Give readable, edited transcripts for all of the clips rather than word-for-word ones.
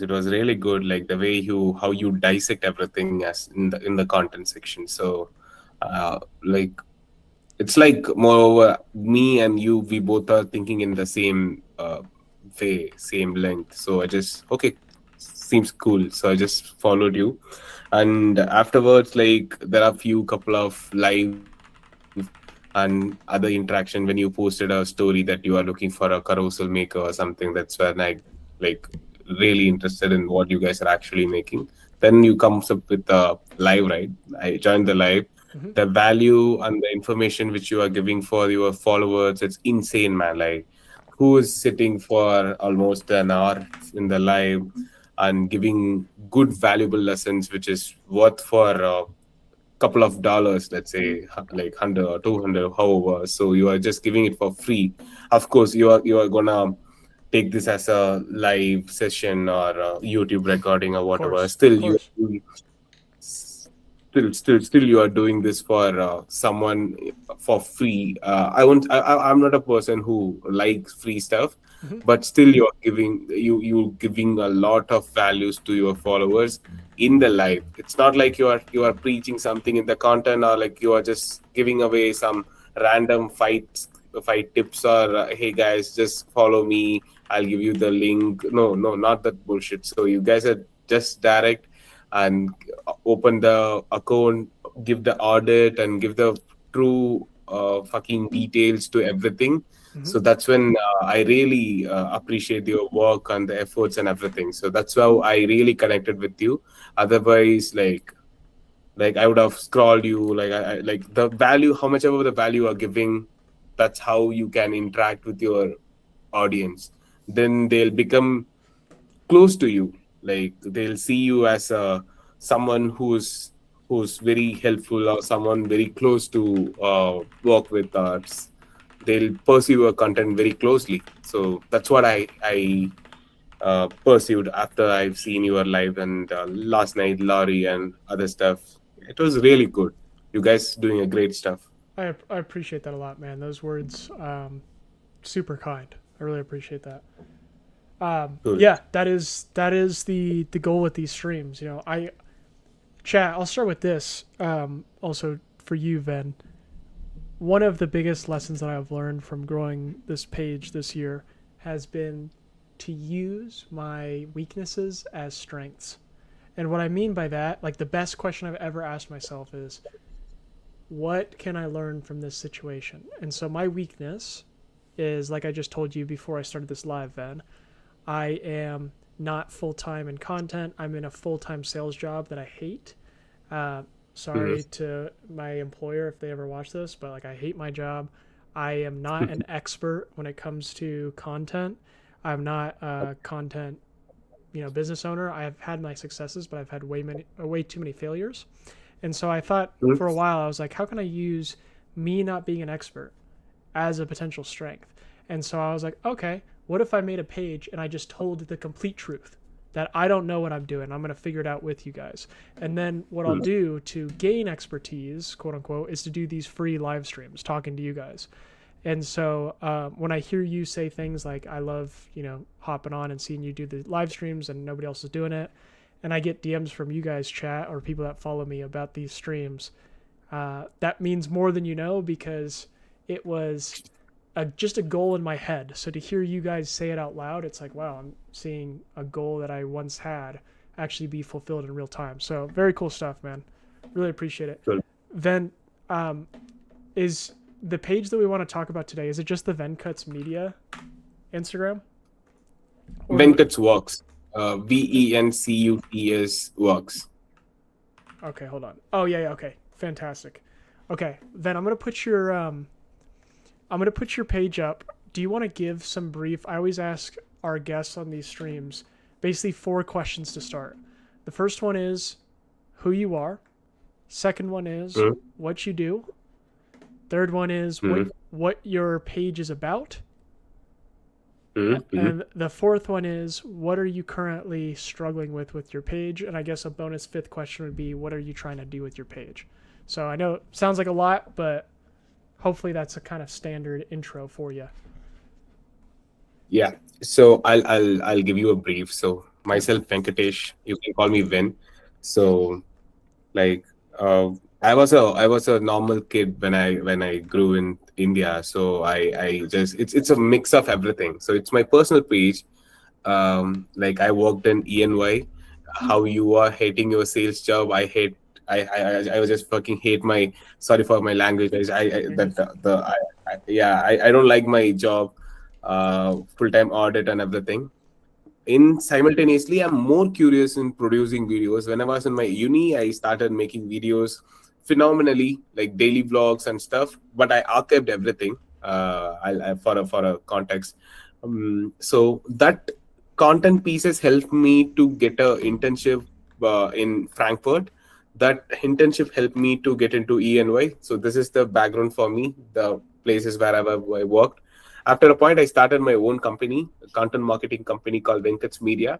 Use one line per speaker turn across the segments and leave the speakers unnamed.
It was really good, like the way how you dissect everything as in the content section. So, like it's like moreover me and you, we both are thinking in the same way, same length. So I just okay, seems cool. So I just followed you, and afterwards, like there are few couple of live and other interaction when you posted a story that you are looking for a carousel maker or something. That's when I like really interested in what you guys are actually making. Then you comes up with the live, right? I joined the live.
Hmm.
The value and the information which you are giving for your followers, it's insane, man. Like who is sitting for almost an hour in the live and giving good valuable lessons which is worth for couple of dollars, let's say like 100 or 200, however. So you are just giving it for free. Of course you are gonna take this as a live session or a YouTube recording or
Of
whatever.
course,
Still
of
you
course.
still you are doing this for someone for free. I'm not a person who likes free stuff,
Hmm.
but still you giving a lot of values to your followers in the live. It's not like you are preaching something in the content, or like you are just giving away some random fight tips, or hey guys, just follow me, I'll give you the link. No, not that bullshit. So you guys are just direct and open the account, give the audit, and give the true fucking details to everything.
Hmm.
So that's when I really appreciate your work and the efforts and everything. So that's how I really connected with you. Otherwise, like I would have scrolled you, like I like the value, how much ever the value you are giving, that's how you can interact with your audience. Then they'll become close to you, like they'll see you as a someone who's very helpful, or someone very close to work with us. They'll pursue your content very closely. So that's what I pursued after I've seen your live, and last night Laurie and other stuff. It was really good. You guys doing a great stuff.
I appreciate that a lot, man. Those words, super kind. I really appreciate that.
Cool.
Yeah, that is the goal with these streams. I chat. I'll start with this. Also for you, Ven. One of the biggest lessons that I've learned from growing this page this year has been to use my weaknesses as strengths. And what I mean by that, like the best question I've ever asked myself is, what can I learn from this situation? And so my weakness is, like I just told you before I started this live, Ven, I am not full time in content. I'm in a full time sales job that I hate. Uh,
Mhm.
Sorry to my employer if they ever watch this, but like I hate my job. I am not an expert when it comes to content. I'm not a content, business owner. I've had my successes, but I've had way too many failures. And so I thought
Mhm.
for a while, I was like, how can I use me not being an expert as a potential strength? And so I was like, okay, what if I made a page and I just told the complete truth that I don't know what I'm doing? I'm going to figure it out with you guys. And then what I'll do to gain expertise, quote unquote, is to do these free live streams talking to you guys. And so when I hear you say things like, I love, hopping on and seeing you do the live streams and nobody else is doing it, and I get DMs from you guys, chat, or people that follow me about these streams, that means more than you know, because it was just a goal in my head. So to hear you guys say it out loud, it's like, wow, I'm seeing a goal that I once had actually be fulfilled in real time. So very cool stuff, man. Really appreciate it.
Cool.
Then, is the page that we want to talk about today, is it just the Vencuts Media Instagram? Or do
Venkat's works. Vencuts works.
Okay, hold on. Oh yeah, okay. Fantastic. Okay, then I'm gonna put your page up. Do you want to give some brief? I always ask our guests on these streams basically 4 questions to start. The first one is who you are. Second one is
Mhm.
what you do. Third one is
Mhm.
what your page is about.
Mhm. Mhm.
And the fourth one is what are you currently struggling with your page? And I guess a bonus fifth question would be what are you trying to do with your page? So I know it sounds like a lot, but hopefully that's a kind of standard intro for you.
Yeah. So I'll give you a brief. So myself Venkatesh. You can call me Vin. So like uh, I was a normal kid when I grew in India. So I just it's a mix of everything. So it's my personal page. Like I worked in ENY. How you are hating your sales job, I hate. I was just fucking hate my. Sorry for my language. I
You're
that
good.
yeah, I don't like my job, full time audit and everything. In simultaneously, I'm more curious in producing videos. When I was in my uni, I started making videos phenomenally, like daily vlogs and stuff, but I archived everything. For a context. So that content pieces helped me to get a internship in Frankfurt. That internship helped me to get into ENY. So this is the background for me, the places where I worked. After a point, I started my own company, a content marketing company called Venkat's Media.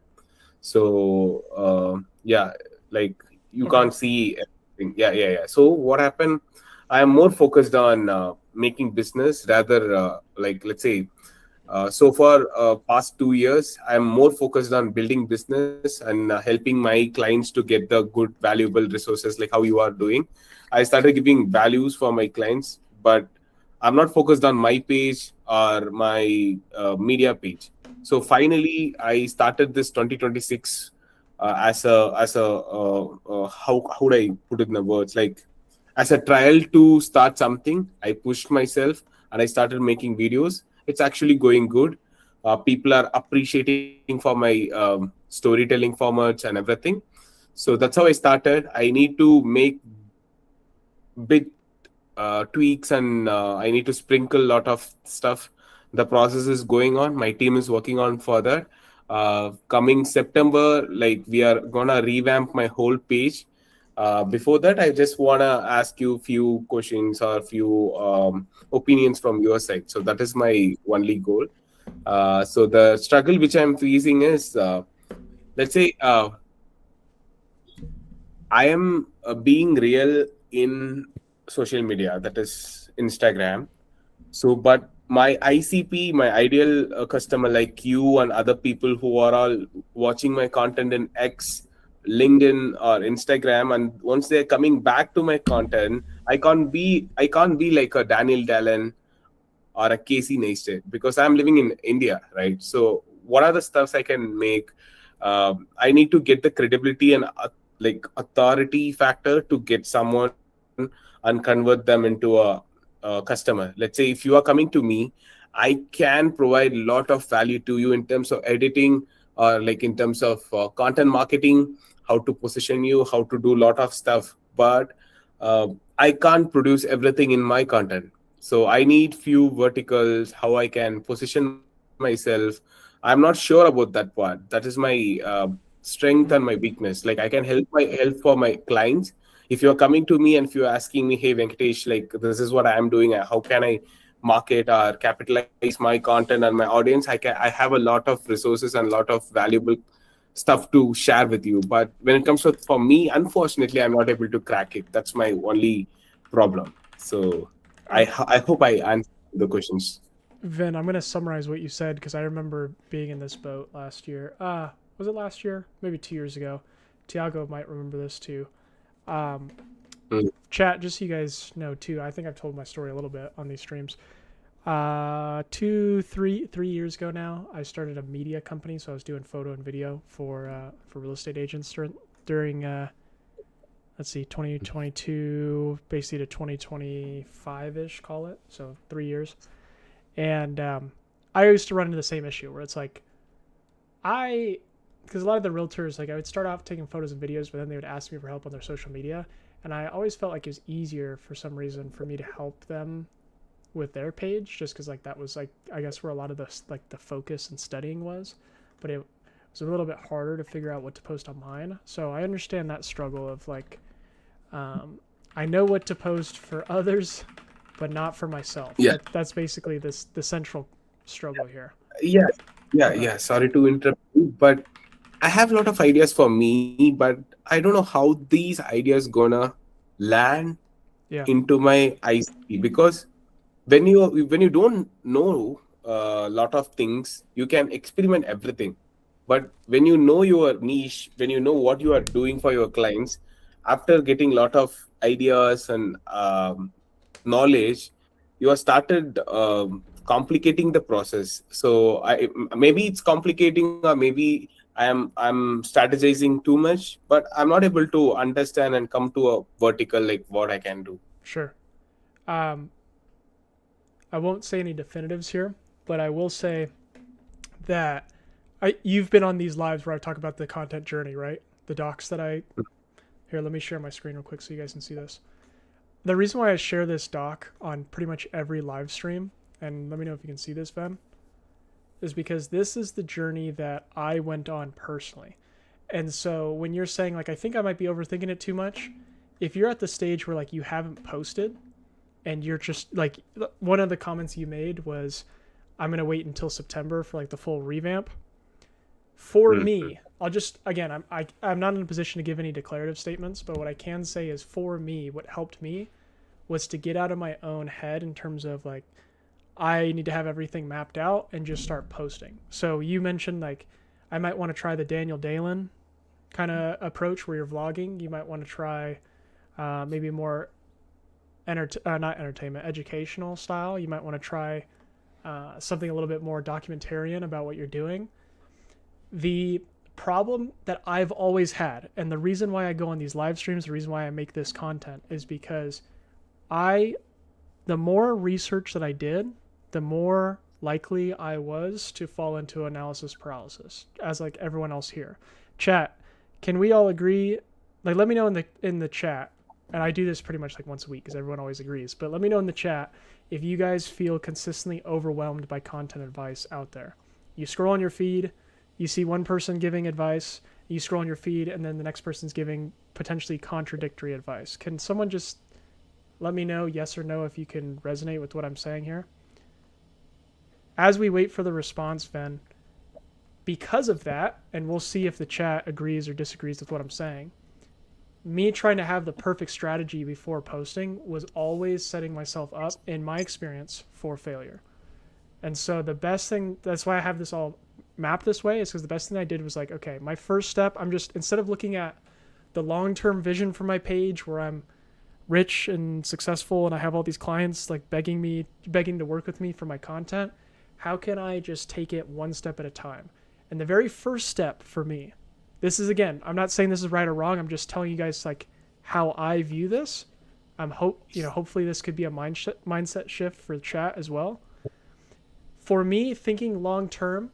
So yeah, like you
Okay.
can't see everything. Yeah. So what happened? I am more focused on making business rather, like let's say, so for past 2 years, I'm more focused on building business and helping my clients to get the good, valuable resources like how you are doing. I started giving values for my clients, but I'm not focused on my page or my media page. So finally, I started this 2026 as a how would I put it in the words, like as a trial to start something. I pushed myself and I started making videos. It's actually going good. People are appreciating for my storytelling formats and everything. So that's how I started. I need to make bit tweaks, and I need to sprinkle a lot of stuff. The process is going on. My team is working on for that. Coming September, like we are gonna revamp my whole page. Before that, I just wanna ask you a few questions or a few opinions from your side. So that is my only goal. So the struggle which I'm facing is, let's say, I am being real in social media, that is Instagram. So, but my ICP, my ideal customer like you and other people who are all watching my content in X, LinkedIn, or Instagram, and once they're coming back to my content, I can't be like a Daniel Dallin or a Casey Neistat because I'm living in India, right? So, what are the stuffs I can make? I need to get the credibility and like authority factor to get someone and convert them into a customer. Let's say if you are coming to me, I can provide a lot of value to you in terms of editing or like in terms of content marketing, how to position you, how to do a lot of stuff. But uh, I can't produce everything in my content. So I need few verticals, how I can position myself. I'm not sure about that part. That is my strength and my
Mm.
weakness. Like I can help for my clients. If you're coming to me and if you're asking me, hey Venkatesh, like this is what I'm doing, how can I market or capitalize my content and my audience, I have a lot of resources and a lot of valuable stuff to share with you. But when it comes to for me, unfortunately, I'm not able to crack it. That's my only problem. So I hope I answered the questions.
Vin, I'm gonna summarize what you said because I remember being in this boat last year. Was it last year? Maybe 2 years ago. Tiago might remember this too. Um,
Mm.
Chat, just so you guys know too. I think I've told my story a little bit on these streams. 3 years ago now, I started a media company, so I was doing photo and video for real estate agents during let's see, 2022, basically to 2025 ish, call it. So 3 years. And I used to run into the same issue where it's like, because a lot of the realtors, like I would start off taking photos and videos, but then they would ask me for help on their social media. And I always felt like it was easier for some reason for me to help them with their page, just because like that was like, I guess where a lot of the focus and studying was. But it was a little bit harder to figure out what to post on mine. So I understand that struggle of like, I know what to post for others, but not for myself.
Yeah,
That's basically the central struggle here.
yeah,
Okay.
yeah. Sorry to interrupt you, but I have a lot of ideas for me, but I don't know how these ideas gonna land
Yeah.
into my ICP because when you don't know a lot of things, you can experiment everything. But when you know your niche, when you know what you are doing for your clients, after getting a lot of ideas and knowledge, you have started complicating the process. So maybe it's complicating, or maybe I'm strategizing too much, but I'm not able to understand and come to a vertical like what I can do.
Sure. Um, I won't say any definitives here, but I will say that you've been on these lives where I talk about the content journey, right? The docs that I here. Let me share my screen real quick so you guys can see this. The reason why I share this doc on pretty much every live stream, and let me know if you can see this, Ben, is because this is the journey that I went on personally. And so when you're saying like I think I might be overthinking it too much, if you're at the stage where like you haven't posted and you're just like one of the comments you made was I'm going to wait until September for like the full revamp. For
Mhm.
me, I'll just again I'm not in a position to give any declarative statements, but what I can say is for me what helped me was to get out of my own head in terms of like I need to have everything mapped out and just start posting. So you mentioned like I might want to try the Daniel Dalen kind of approach where you're vlogging. You might want to try maybe more not entertainment, educational style. You might want to try something a little bit more documentarian about what you're doing. The problem that I've always had, and the reason why I go on these live streams, the reason why I make this content is because I, the more research that I did, the more likely I was to fall into analysis paralysis, as like everyone else here. Chat, can we all agree? Like, let me know in the chat, and I do this pretty much like once a week because everyone always agrees. But let me know in the chat if you guys feel consistently overwhelmed by content advice out there. You scroll on your feed, you see one person giving advice, you scroll on your feed, and then the next person's giving potentially contradictory advice. Can someone just let me know yes or no if you can resonate with what I'm saying here? As we wait for the response, Ven, because of that, and we'll see if the chat agrees or disagrees with what I'm saying, me trying to have the perfect strategy before posting was always setting myself up, in my experience, for failure. And so the best thing, that's why I have this all mapped this way, is because the best thing I did was like, okay, my first step, I'm just, instead of looking at the long-term vision for my page where I'm rich and successful and I have all these clients like begging to work with me for my content, how can I just take it one step at a time? And the very first step for me, this is again, I'm not saying this is right or wrong, I'm just telling you guys like how I view this. Hopefully this could be a mindset shift for the chat as well. For me, thinking long term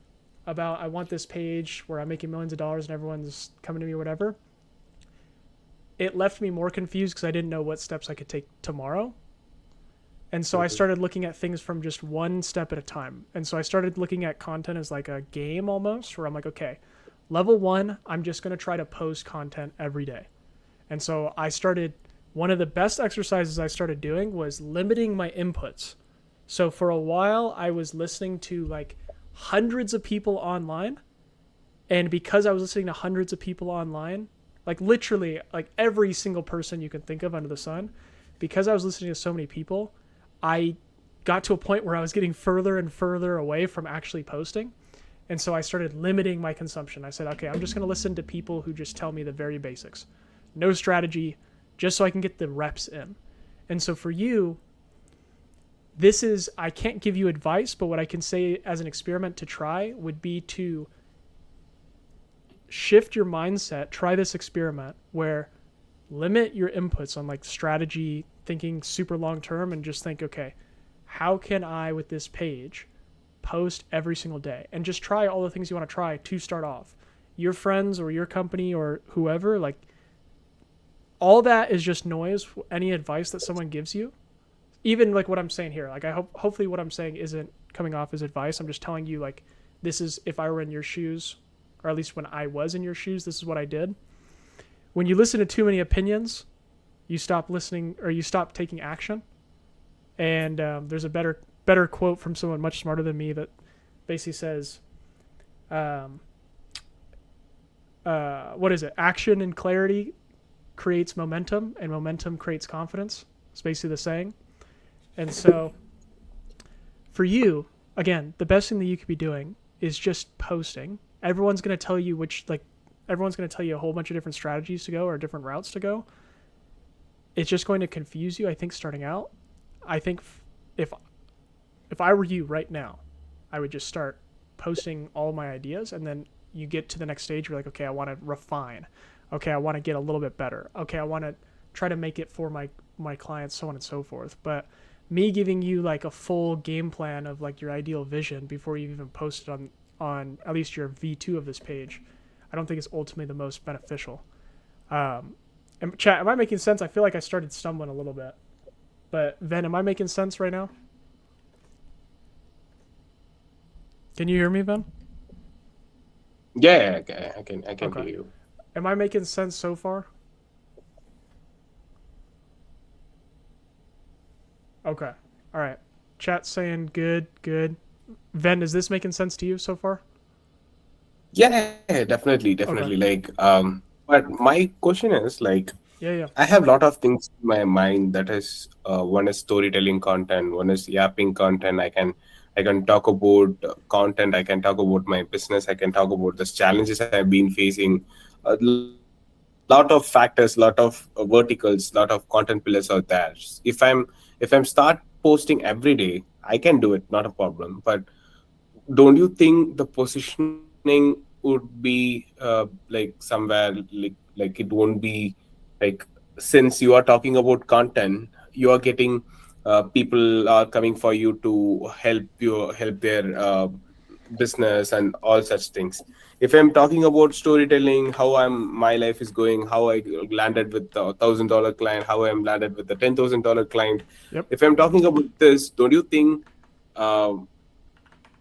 about I want this page where I'm making millions of dollars and everyone's coming to me or whatever, it left me more confused because I didn't know what steps I could take tomorrow. And so I started looking at things from just one step at a time. And so I started looking at content as like a game almost, where I'm like, okay, level one, I'm just going to try to post content every day. And so one of the best exercises I started doing was limiting my inputs. So for a while, I was listening to like hundreds of people online. And because I was listening to hundreds of people online, like literally like every single person you can think of under the sun, because I was listening to so many people, I got to a point where I was getting further and further away from actually posting. And so I started limiting my consumption. I said, okay, I'm just going to listen to people who just tell me the very basics. No strategy, just so I can get the reps in. And so for you, I can't give you advice, but what I can say as an experiment to try would be to shift your mindset, try this experiment where limit your inputs on like strategy, thinking super long term, and just think, okay, how can I with this page post every single day? And just try all the things you want to try to start off. Your friends or your company or whoever, like all that is just noise. Any advice that someone gives you, even like what I'm saying here, like hopefully what I'm saying isn't coming off as advice. I'm just telling you like this is if I were in your shoes, or at least when I was in your shoes, this is what I did. When you listen to too many opinions, you stop listening or you stop taking action. And there's a better quote from someone much smarter than me that basically says, what is it? Action and clarity creates momentum, and momentum creates confidence. It's basically the saying. And so for you, again, the best thing that you could be doing is just posting everyone's going to tell you everyone's going to tell you a whole bunch of different strategies to go or different routes to go. It's just going to confuse you, I think, starting out. I think if if I were you right now, I would just start posting all my ideas, and then you get to the next stage. You're like, okay, I want to refine. Okay, I want to get a little bit better. Okay, I want to try to make it for my clients, so on and so forth. But me giving you like a full game plan of like your ideal vision before you even post it on at least your V2 of this page, I don't think it's ultimately the most beneficial. And chat, am I making sense? I feel like I started stumbling a little bit. But Ven, am I making sense right now? Can you hear me, Ven?
Yeah, okay, I can
Okay.
hear you.
Am I making sense so far? Okay. All right. Chat saying good, good. Ven, is this making sense to you so far?
Yeah, definitely.
Okay.
But my question is like,
Yeah, yeah.
I have a lot of things in my mind. That is, one is storytelling content, one is yapping content. I can talk about content. I can talk about my business. I can talk about the challenges I've been facing. A lot of factors, lot of verticals, lot of content pillars out there. If I'm start posting every day, I can do it, not a problem. But don't you think the positioning would be like somewhere like it won't be like, since you are talking about content, you are getting people are coming for you to help their business and all such things. If I'm talking about storytelling, how my life is going, how I landed with the $1,000 client, how I'm landed with the $10,000 client,
Yep.
if I'm talking about this, don't you think uh,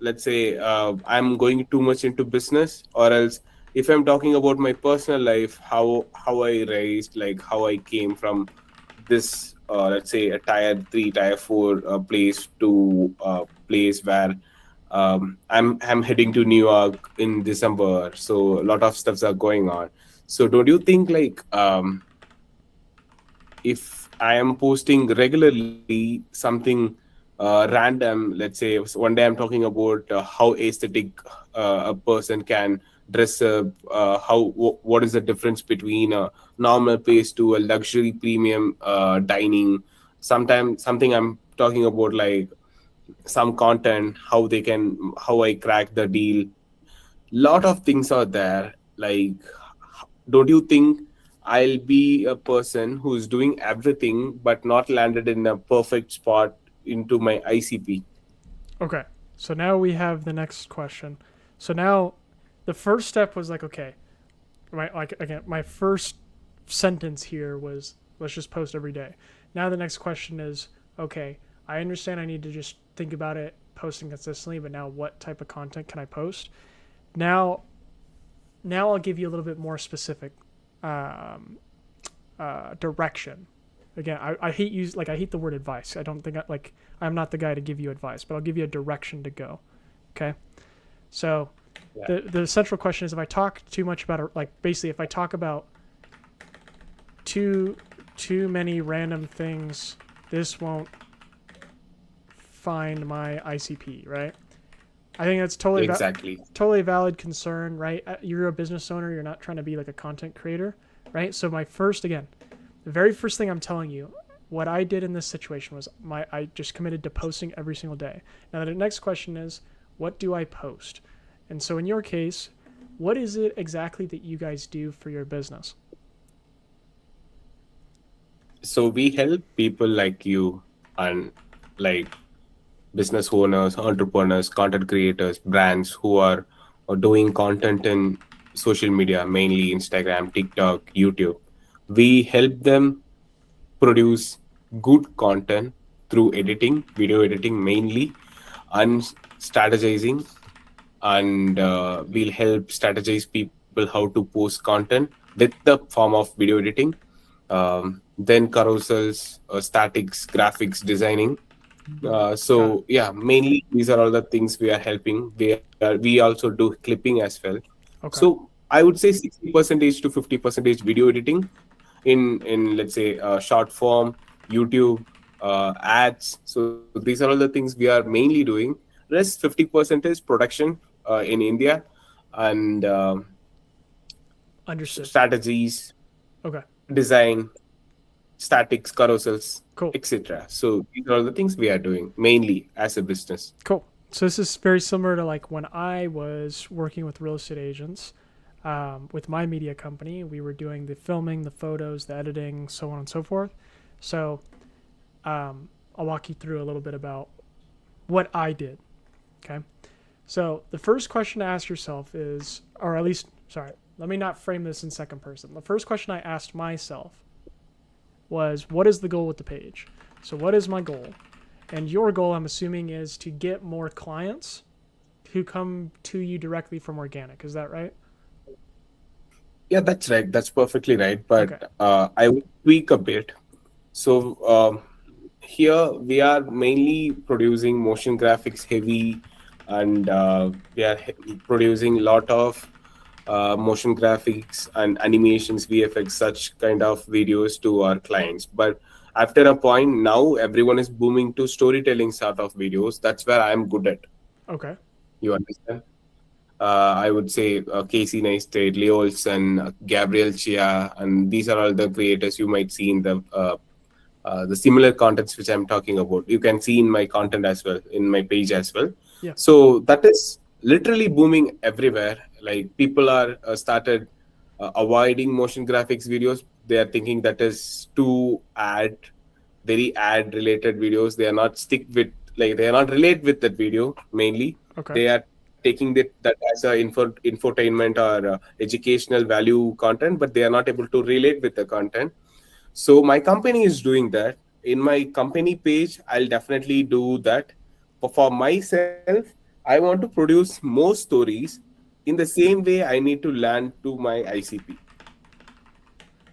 let's say I'm going too much into business, or else if I'm talking about my personal life, how I raised, like how I came from this let's say a tier 3 tier 4 place to a place where I'm heading to New York in December, so a lot of stuffs are going on. So don't you think like if I am posting regularly something random, let's say one day I'm talking about how aesthetic a person can dress up, what is the difference between a normal place to a luxury premium dining. Sometimes something I'm talking about like some content, how I crack the deal. Lot of things are there. Like, don't you think I'll be a person who's doing everything but not landed in a perfect spot into my ICP?
Okay. So now we have the next question. So now the first step was like, okay, my first sentence here was let's just post every day. Now the next question is, okay, I understand I need to just think about it posting consistently, but now what type of content can I post? Now I'll give you a little bit more specific um, direction. Again, I hate I hate the word advice. I don't think I'm not the guy to give you advice, but I'll give you a direction to go. Okay, so
Yeah,
the central question is if I talk too much about it, like basically if I talk about too too many random things, this won't find my ICP, right? I think that's
exactly.
totally a valid concern, right? You're a business owner, you're not trying to be like a content creator, right? So the very first thing I'm telling you, what I did in this situation was I just committed to posting every single day. Now the next question is, what do I post? And so in your case, what is it exactly that you guys do for your business?
So we help people like you and like business owners, entrepreneurs, content creators, brands are doing content in social media, mainly Instagram, TikTok, YouTube. We help them produce good content through editing, video editing mainly, and strategizing. And we'll help strategize people how to post content with the form of video editing, then carousels, statics, graphics, designing.
Got it.
So yeah, mainly these are all the things we are helping. We also do clipping as well.
Okay.
So I would say 60% to 50% video editing in let's say short form, YouTube, ads. So these are all the things we are mainly doing. Rest 50% is production in India. and
Understood.
strategies,
Okay.
design, statics, carousels,
Cool.
etc. So these are all the things we are doing mainly as a business.
Cool. So this is very similar to like when I was working with real estate agents. With my media company, we were doing the filming, the photos, the editing, so on and so forth. So I'll walk you through a little bit about what I did. Okay. So the first question to ask yourself is, or at least, sorry, let me not frame this in second person. The first question I asked myself was, what is the goal with the page? So what is my goal? And your goal, I'm assuming, is to get more clients who come to you directly from organic. Is that right?
Yeah, that's right. That's perfectly right.
Okay.
But I would tweak a bit. So here we are mainly producing motion graphics heavy, and we are producing a lot of motion graphics and animations, VFX, such kind of videos to our clients. But after a point, now everyone is booming to storytelling sort of videos. That's where I'm good at.
Okay.
You understand? I would say Casey Neistat, Leo Olsen, Gabriel Chia, and these are all the creators you might see in the similar contents which I'm talking about. You can see in my content as well, in my page as well.
Yeah.
So that is literally booming everywhere. Like people are started avoiding motion graphics videos. They are thinking that is too very ad related videos. They are not stick with, like, they are not relate with that video mainly.
Okay.
They are taking that as a infotainment or educational value content, but they are not able to relate with the content. So my company is doing that. In my company page, I'll definitely do that. But for myself, I want to produce more stories. In the same way, I need to land to my ICP.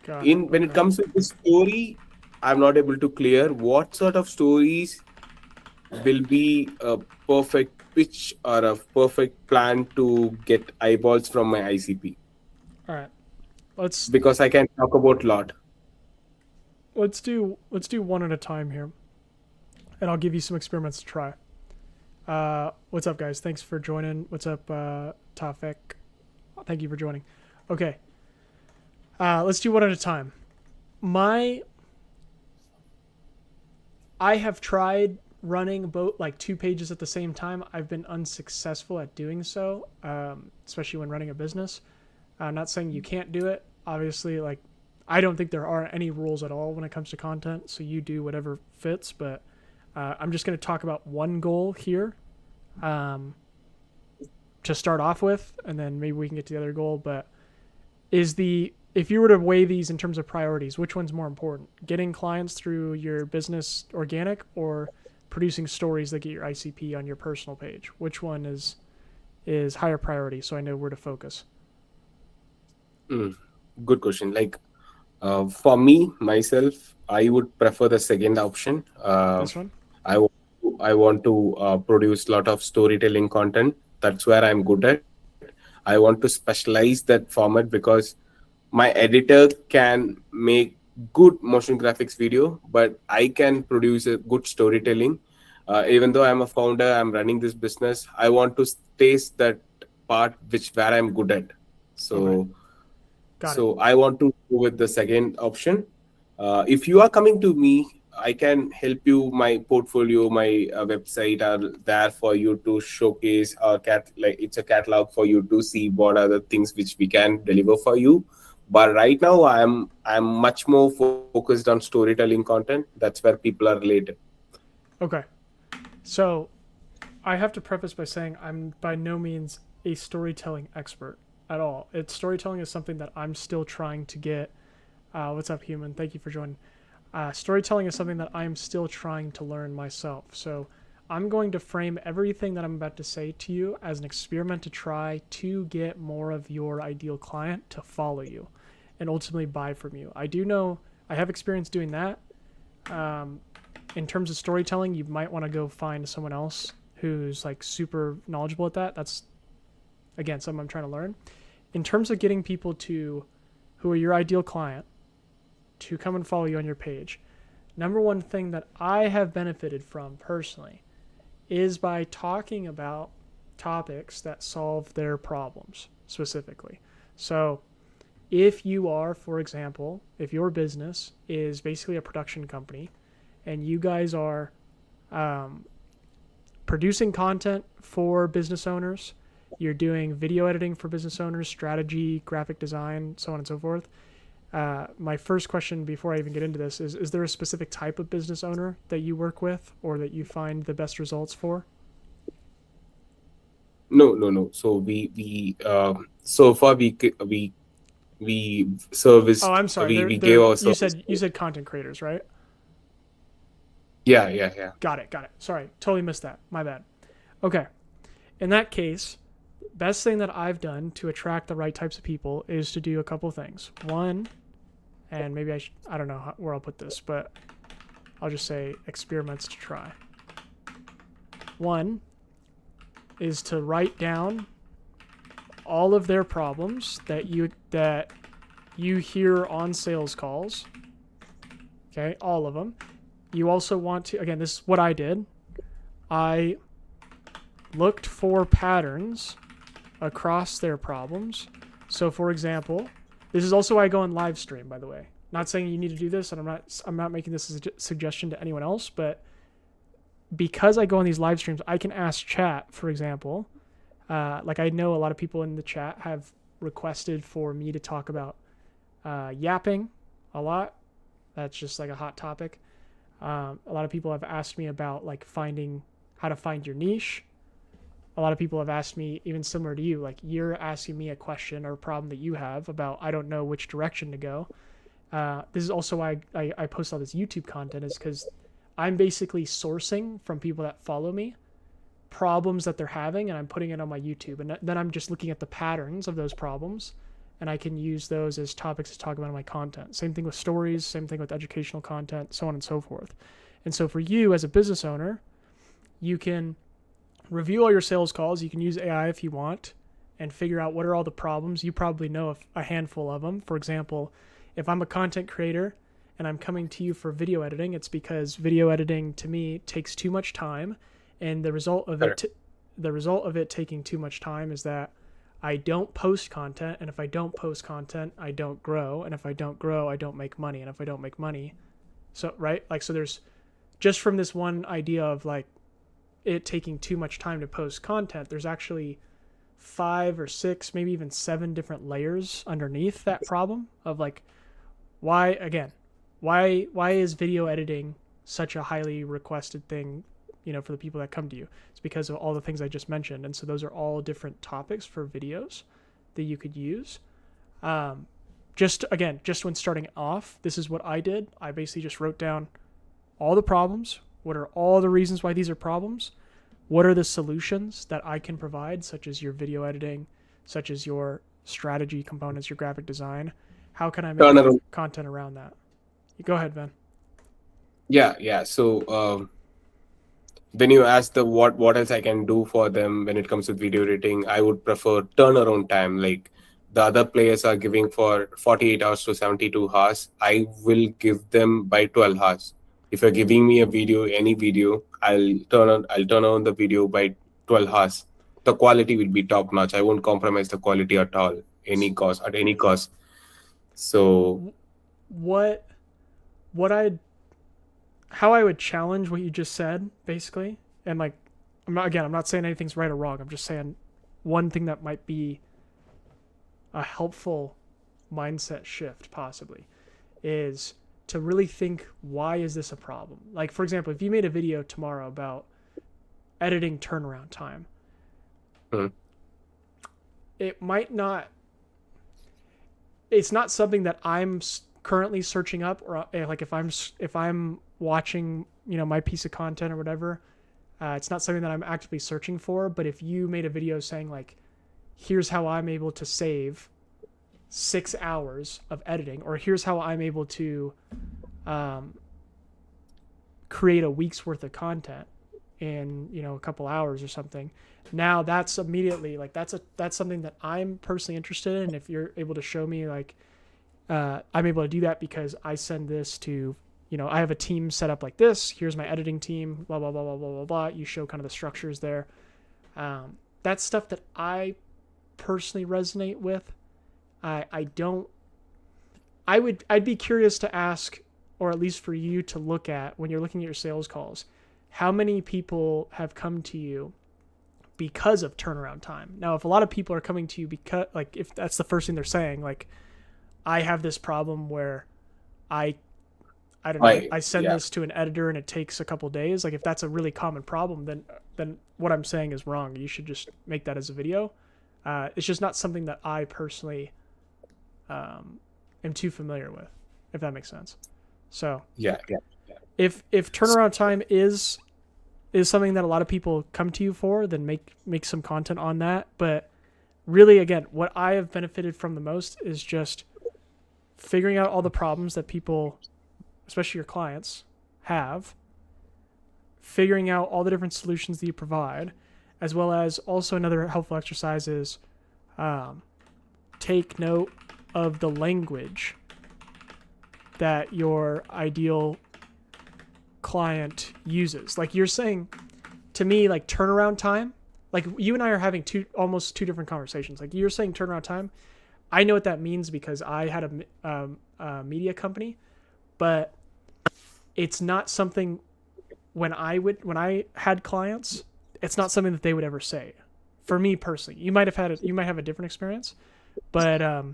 Got it.
In when it
Okay.
comes to the story, I'm not able to clear what sort of stories will be a perfect pitch or a perfect plan to get eyeballs from my ICP,
All right. Let's
because I can talk about lot.
let's do one at a time here, and I'll give you some experiments to try. What's up, guys? Thanks for joining. What's up, Tafek? Thank you for joining. Okay. Let's do one at a time. My I have tried running both like two pages at the same time. I've been unsuccessful at doing so, especially when running a business. I'm not saying you can't do it. Obviously, like I don't think there are any rules at all when it comes to content. So you do whatever fits. But I'm just going to talk about one goal here um, to start off with, and then maybe we can get to the other goal. But is the if you were to weigh these in terms of priorities, which one's more important? Getting clients through your business organic or producing stories that get your ICP on your personal page? Which one is higher priority so I know where to focus?
Mm, good question. Like for me myself, I would prefer the second option.
This one?
I w- I want to produce a lot of storytelling content. That's where I'm good at. I want to specialize that format because my editor can make good motion graphics video, but I can produce a good storytelling. Even though I'm a founder, I'm running this business, I want to taste that part which where I'm good at.
Okay.
So
Got it.
I want to go with the second option. If you are coming to me, I can help you. My portfolio, my website are there for you to showcase. Like it's a catalog for you to see what are the things which we can deliver for you. But right now, I'm much more focused on storytelling content. That's where people are related.
Okay. So I have to preface by saying I'm by no means a storytelling expert at all. Storytelling is something that I'm still trying to get. What's up, human? Thank you for joining. Storytelling is something that I'm still trying to learn myself. So I'm going to frame everything that I'm about to say to you as an experiment to try to get more of your ideal client to follow you and ultimately buy from you. I do know I have experience doing that. Um, in terms of storytelling, you might want to go find someone else who's like super knowledgeable at that. That's again something I'm trying to learn. In terms of getting people to who are your ideal client to come and follow you on your page, number one thing that I have benefited from personally is by talking about topics that solve their problems specifically. So if you are, for example, if your business is basically a production company and you guys are producing content for business owners, you're doing video editing for business owners, strategy, graphic design, so on and so forth. My first question before I even get into this is there a specific type of business owner that you work with or that you find the best results for?
No. So we so far we
Oh,
serviced
I'm sorry.
we gave our
You
service.
said content creators, right?
Yeah.
Got it. Sorry, totally missed that. My bad. Okay. In that case, best thing that I've done to attract the right types of people is to do a couple things. One, and maybe I don't know where I'll put this, but I'll just say experiments to try. One is to write down all of their problems that you hear on sales calls. Okay, all of them. You also want to, again, this is what I did. I looked for patterns across their problems. So for example, this is also why I go on live stream, by the way. Not saying you need to do this, and I'm not making this a suggestion to anyone else, but because I go on these live streams, I can ask chat, for example. Like I know a lot of people in the chat have requested for me to talk about yapping a lot. That's just like a hot topic. A lot of people have asked me about like how to find your niche. A lot of people have asked me, even similar to you, like you're asking me a question or a problem that you have about, I don't know which direction to go. This is also why I post all this YouTube content, is because I'm basically sourcing from people that follow me problems that they're having, and I'm putting it on my YouTube. And then I'm just looking at the patterns of those problems, and I can use those as topics to talk about in my content. Same thing with stories, same thing with educational content, so on and so forth. And so for you as a business owner, you can review all your sales calls. You can use AI if you want and figure out what are all the problems. You probably know a handful of them. For example, if I'm a content creator and I'm coming to you for video editing, it's because video editing to me takes too much time, and the result of it taking too much time is that I don't post content, and if I don't post content, I don't grow, and if I don't grow, I don't make money, and if I don't make money, so right, like, so there's just from this one idea of like it taking too much time to post content, there's actually 5 or 6, maybe even 7 different layers underneath that problem of like why is video editing such a highly requested thing, for the people that come to you. It's because of all the things I just mentioned. And so those are all different topics for videos that you could use. Just when starting off, this is what I did. I basically just wrote down all the problems. What are all the reasons why these are problems? What are the solutions that I can provide, such as your video editing, such as your strategy components, your graphic design? How can I make content around that? Go ahead, Ben.
Yeah. So when you ask what else I can do for them when it comes to video editing, I would prefer turnaround time. Like the other players are giving for 48 hours to 72 hours. I will give them by 12 hours. If you're giving me any video, I'll turn on the video by 12 hours. The quality will be top notch. I won't compromise the quality at all, at any cost. So
how I would challenge what you just said, basically, and like, I'm not saying anything's right or wrong. I'm just saying one thing that might be a helpful mindset shift possibly is to really think, why is this a problem? Like, for example, if you made a video tomorrow about editing turnaround time, it might not, it's not something that I'm currently searching up, or like if I'm watching, my piece of content or whatever, it's not something that I'm actively searching for. But if you made a video saying like, here's how I'm able to save 6 hours of editing, or here's how I'm able to create a week's worth of content in a couple hours or something, now that's immediately like that's something that I'm personally interested in. If you're able to show me like I'm able to do that because I send this to, I have a team set up like this. Here's my editing team, blah, blah, blah, blah, blah, blah, blah. You show kind of the structures there. that's stuff that I personally resonate with. I don't. I'd be curious to ask, or at least for you to look at when you're looking at your sales calls, how many people have come to you because of turnaround time. Now, if a lot of people are coming to you because, like, if that's the first thing they're saying, like, I have this problem where I don't know, I send
Yeah.
this to an editor and it takes a couple days. Like, if that's a really common problem, then what I'm saying is wrong. You should just make that as a video. It's just not something that I personally am too familiar with, if that makes sense. So
Yeah.
if turnaround time is something that a lot of people come to you for, then make some content on that. But really, again, what I have benefited from the most is just figuring out all the problems that people, especially your clients, have, figuring out all the different solutions that you provide, as well as also another helpful exercise is take note of the language that your ideal client uses. Like you're saying to me, like turnaround time, like you and I are having almost two different conversations. Like you're saying turnaround time, I know what that means because I had a media company, but it's not something when I had clients, it's not something that they would ever say. For me personally, you might have a different experience, but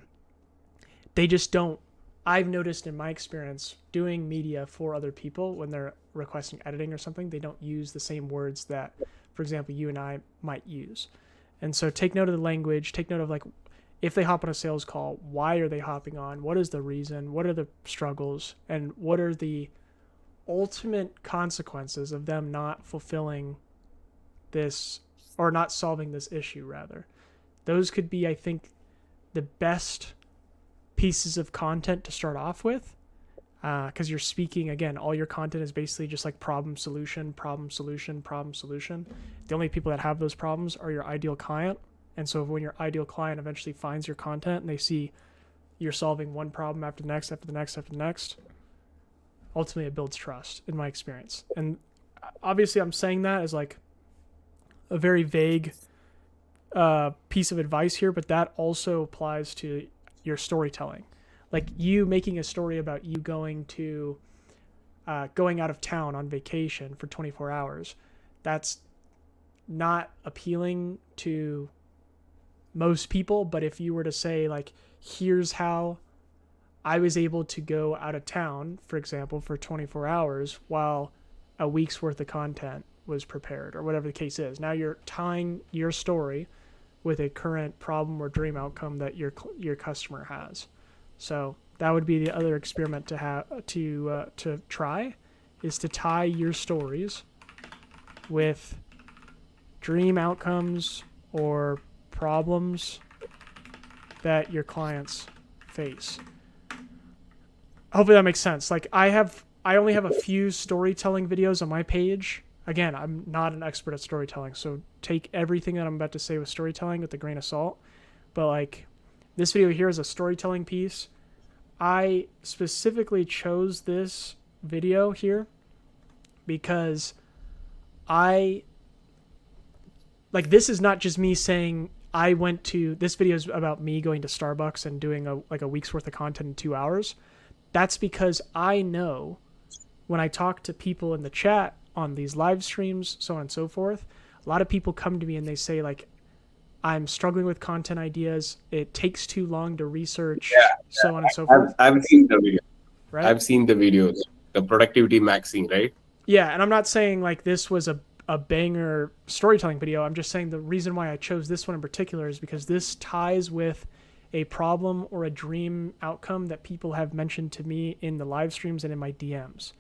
they just don't. I've noticed in my experience doing media for other people when they're requesting editing or something, they don't use the same words that, for example, you and I might use. And so take note of the language, take note of like, if they hop on a sales call, why are they hopping on? What is the reason? What are the struggles? And what are the ultimate consequences of them not fulfilling this or not solving this issue rather? Those could be, I think, the best pieces of content to start off with, because you're speaking, again, all your content is basically just like problem solution, problem solution, problem solution. The only people that have those problems are your ideal client. And so when your ideal client eventually finds your content and they see you're solving one problem after the next, after the next, after the next, ultimately it builds trust in my experience. And obviously I'm saying that as like a very vague piece of advice here, but that also applies to your storytelling. Like you making a story about you going out of town on vacation for 24 hours. That's not appealing to most people, but if you were to say like, here's how I was able to go out of town, for example, for 24 hours while a week's worth of content was prepared or whatever the case is. Now you're tying your story with a current problem or dream outcome that your customer has. So that would be the other experiment to try, is to tie your stories with dream outcomes or problems that your clients face. Hopefully that makes sense. Like I only have a few storytelling videos on my page. Again, I'm not an expert at storytelling, so take everything that I'm about to say with storytelling with a grain of salt. But like this video here is a storytelling piece. I specifically chose this video here because this is not just me saying this video is about me going to Starbucks and doing a week's worth of content in 2 hours. That's because I know when I talk to people in the chat on these live streams, so on and so forth, a lot of people come to me and they say like, I'm struggling with content ideas. It takes too long to research, so on and so forth.
I've seen the video.
Right?
I've seen the videos. The productivity maxing, right?
Yeah, and I'm not saying like this was a banger storytelling video. I'm just saying the reason why I chose this one in particular is because this ties with a problem or a dream outcome that people have mentioned to me in the live streams and in my DMs.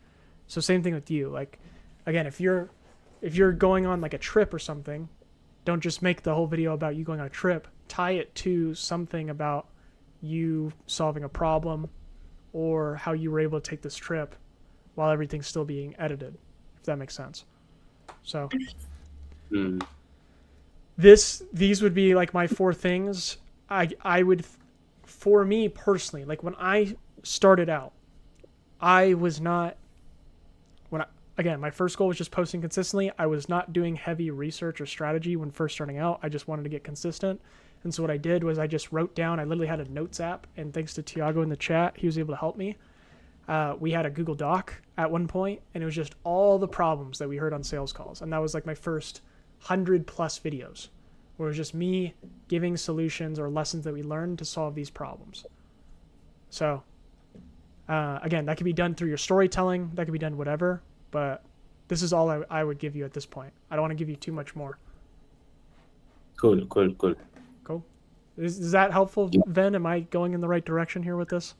So same thing with you. Like, again, if you're going on like a trip or something, don't just make the whole video about you going on a trip. Tie it to something about you solving a problem or how you were able to take this trip while everything's still being edited, if that makes sense. So these would be like my 4 things. I would, for me personally, like when I started out, I was not, again, my first goal was just posting consistently. I was not doing heavy research or strategy when first starting out. I just wanted to get consistent. And so what I did was I just wrote down, I literally had a notes app, and thanks to Tiago in the chat, he was able to help me. We had a Google Doc at one point, and it was just all the problems that we heard on sales calls. And that was like my first 100 plus videos, where it was just me giving solutions or lessons that we learned to solve these problems. So again, that could be done through your storytelling. That could be done whatever. But this is all I would give you at this point. I don't want to give you too much more.
Cool, cool, cool.
Cool. Is that helpful, Ven? Am I going in the right direction here with this?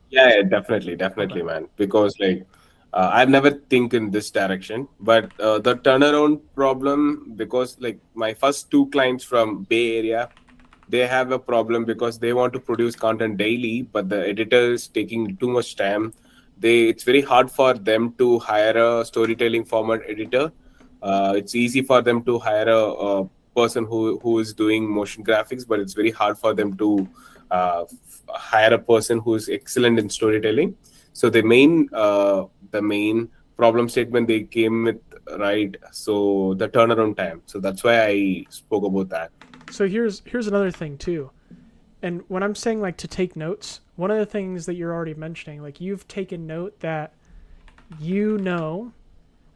Yeah, definitely, definitely,
Okay.
man. Because like I've never think in this direction, but the turnaround problem, because like my first two clients from Bay Area, they have a problem because they want to produce content daily, but the editor is taking too much time. It's very hard for them to hire a storytelling format editor. It's easy for them to hire a person who is doing motion graphics, but it's very hard for them to hire a person who is excellent in storytelling. So the main problem statement they came with, right? So the turnaround time. So that's why I spoke about that.
So here's another thing too. And when I'm saying like to take notes, one of the things that you're already mentioning, like you've taken note that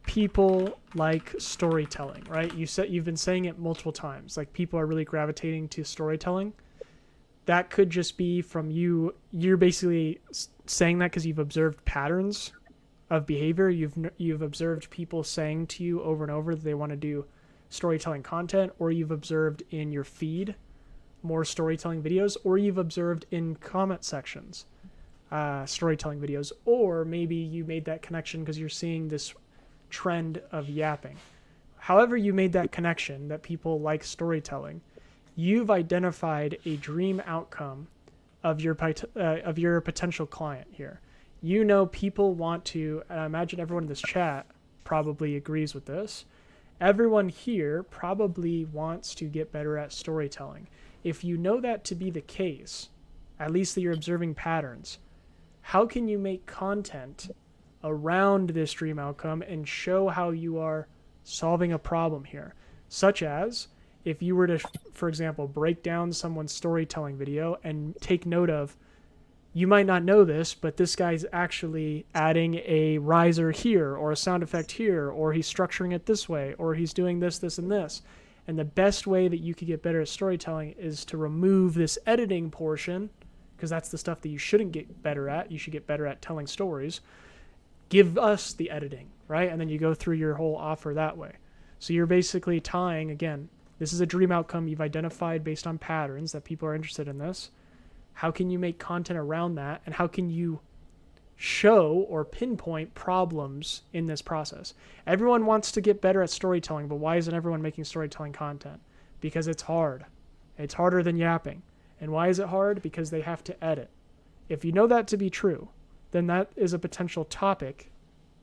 people like storytelling, right? You've been saying it multiple times. Like people are really gravitating to storytelling. That could just be from you. You're basically saying that because you've observed patterns of behavior. You've observed people saying to you over and over that they want to do storytelling content, or you've observed in your feed more storytelling videos, or you've observed in comment sections storytelling videos, or maybe you made that connection because you're seeing this trend of yapping. However you made that connection that people like storytelling, you've identified a dream outcome of your potential client here. You know people want to, and I imagine everyone in this chat probably agrees with this, everyone here probably wants to get better at storytelling. If you know that to be the case, at least that you're observing patterns, how can you make content around this dream outcome and show how you are solving a problem here? Such as, if you were to, for example, break down someone's storytelling video and take note of, you might not know this, but this guy's actually adding a riser here or a sound effect here, or he's structuring it this way, or he's doing this, this, and this. And the best way that you could get better at storytelling is to remove this editing portion, because that's the stuff that you shouldn't get better at. You should get better at telling stories. Give us the editing, right? And then you go through your whole offer that way. So you're basically tying, again, this is a dream outcome you've identified based on patterns that people are interested in this. How can you make content around that? And how can you show or pinpoint problems in this process? Everyone wants to get better at storytelling, but why isn't everyone making storytelling content? Because it's hard. It's harder than yapping. And why is it hard? Because they have to edit. If you know that to be true, then that is a potential topic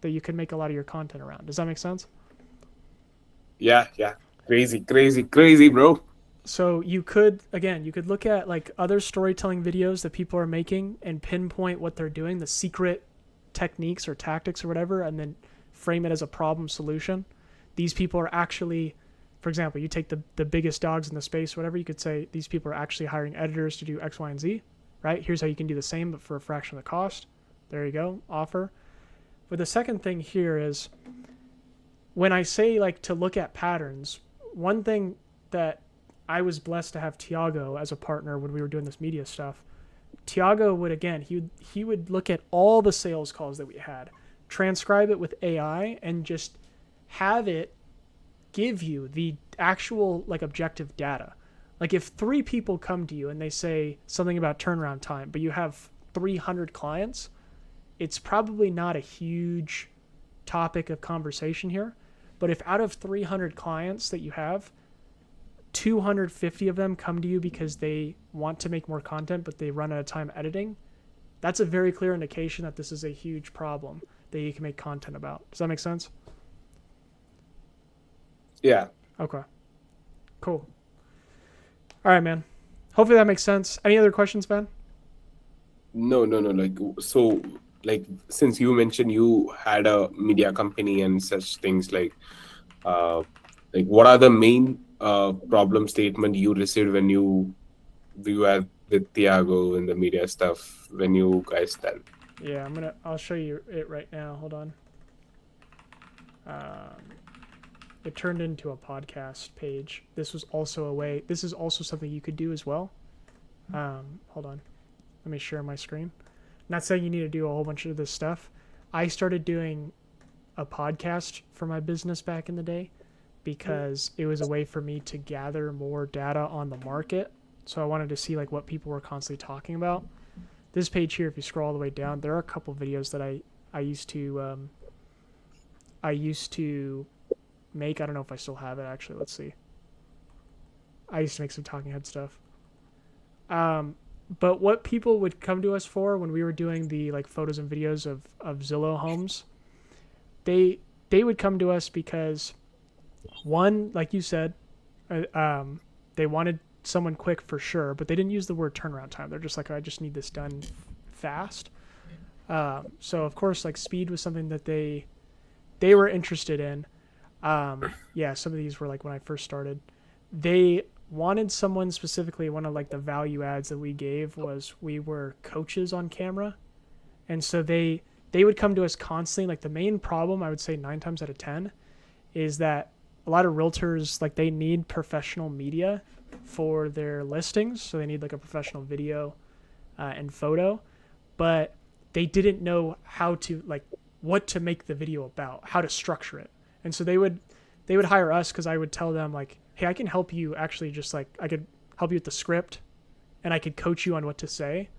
that you can make a lot of your content around. Does that make sense?
Yeah, yeah. Crazy, crazy, crazy, bro.
So you could look at like other storytelling videos that people are making and pinpoint what they're doing, the secret techniques or tactics or whatever, and then frame it as a problem solution. These people are actually, for example, you take the biggest dogs in the space, whatever, you could say these people are actually hiring editors to do X, Y, and Z, right? Here's how you can do the same, but for a fraction of the cost. There you go, offer. But the second thing here is, when I say like to look at patterns, one thing that I was blessed to have Tiago as a partner when we were doing this media stuff. Tiago would, again, he would look at all the sales calls that we had, transcribe it with AI, and just have it give you the actual like objective data. Like if 3 people come to you and they say something about turnaround time, but you have 300 clients, it's probably not a huge topic of conversation here. But if out of 300 clients that you have, 250 of them come to you because they want to make more content, but they run out of time editing, that's a very clear indication that this is a huge problem that you can make content about. Does that make sense?
Yeah.
Okay. Cool. All right, man. Hopefully that makes sense. Any other questions, Ben?
No. Like, so like since you mentioned you had a media company and such things, uh, like what are the main problem statement you received when you were with Tiago in the media stuff when you guys done?
Yeah, I'll show you it right now. Hold on. It turned into a podcast page. This was also a way. This is also something you could do as well. Hold on. Let me share my screen. Not saying you need to do a whole bunch of this stuff. I started doing a podcast for my business back in the day because it was a way for me to gather more data on the market. So I wanted to see like what people were constantly talking about. This page here, if you scroll all the way down, there are a couple videos that I used to make. I don't know if I still have it actually. Let's see. I used to make some talking head stuff. But what people would come to us for when we were doing the like photos and videos of Zillow homes, they would come to us because one, like you said, they wanted someone quick for sure, but they didn't use the word turnaround time. They're just like, I just need this done fast. So of course, like speed was something that they were interested in. Yeah, some of these were like when I first started. They wanted someone specifically. One of like the value adds that we gave was we were coaches on camera, and so they would come to us constantly. Like the main problem, I would say 9 times out of 10, is that a lot of realtors like they need professional media for their listings, so they need like a professional video and photo, but they didn't know how to like what to make the video about, how to structure it, and so they would hire us because I would tell them like, hey, I can help you actually just like I could help you with the script and I could coach you on what to say.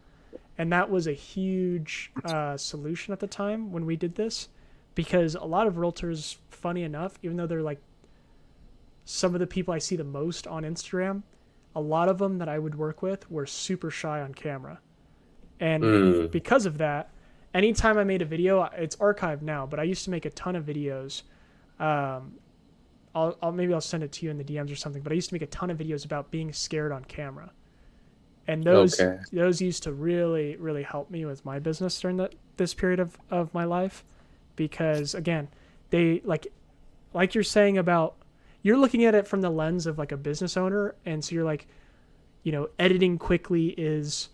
And that was a huge solution at the time when we did this, because a lot of realtors, funny enough, even though they're like some of the people I see the most on Instagram, a lot of them that I would work with were super shy on camera. And because of that, anytime I made a video, it's archived now, but I used to make a ton of videos. Maybe I'll send it to you in the DMs or something, but I used to make a ton of videos about being scared on camera. And those used to really, really help me with my business during this period of my life, because again, they like you're saying about, you're looking at it from the lens of like a business owner, and so you're like, editing quickly is,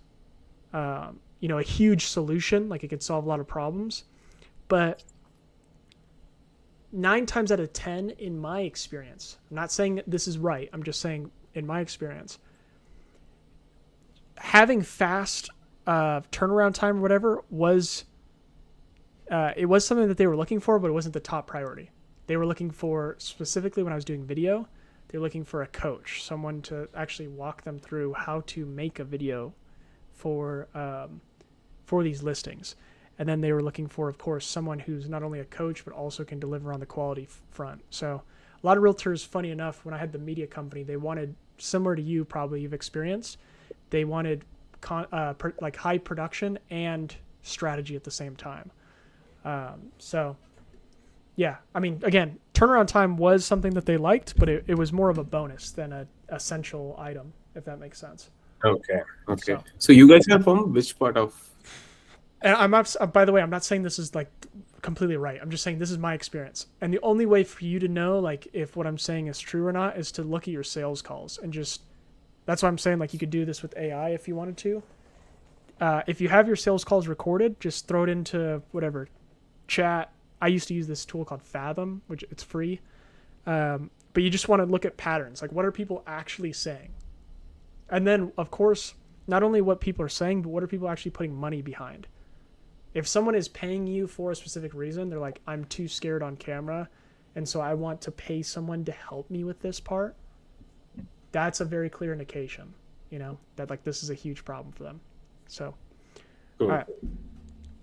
a huge solution, like it could solve a lot of problems, but 9 times out of 10, in my experience, I'm not saying this is right, I'm just saying in my experience, having fast turnaround time or whatever was it was something that they were looking for, but it wasn't the top priority. They were looking for, specifically when I was doing video, they were looking for a coach, someone to actually walk them through how to make a video for these listings. And then they were looking for, of course, someone who's not only a coach, but also can deliver on the quality front. So a lot of realtors, funny enough, when I had the media company, they wanted, similar to you, probably you've experienced, they wanted like high production and strategy at the same time. So yeah, I mean, again, turnaround time was something that they liked, but it was more of a bonus than an essential item, if that makes sense.
Okay. So you guys are from which part of?
And I'm not, by the way, I'm not saying this is like completely right. I'm just saying this is my experience. And the only way for you to know like if what I'm saying is true or not is to look at your sales calls, and just, that's why I'm saying like you could do this with AI if you wanted to. If you have your sales calls recorded, just throw it into whatever chat. I used to use this tool called Fathom, which it's free. But you just want to look at patterns. Like, what are people actually saying? And then, of course, not only what people are saying, but what are people actually putting money behind? If someone is paying you for a specific reason, they're like, I'm too scared on camera, and so I want to pay someone to help me with this part. That's a very clear indication, that like this is a huge problem for them. So,
Cool.
All right.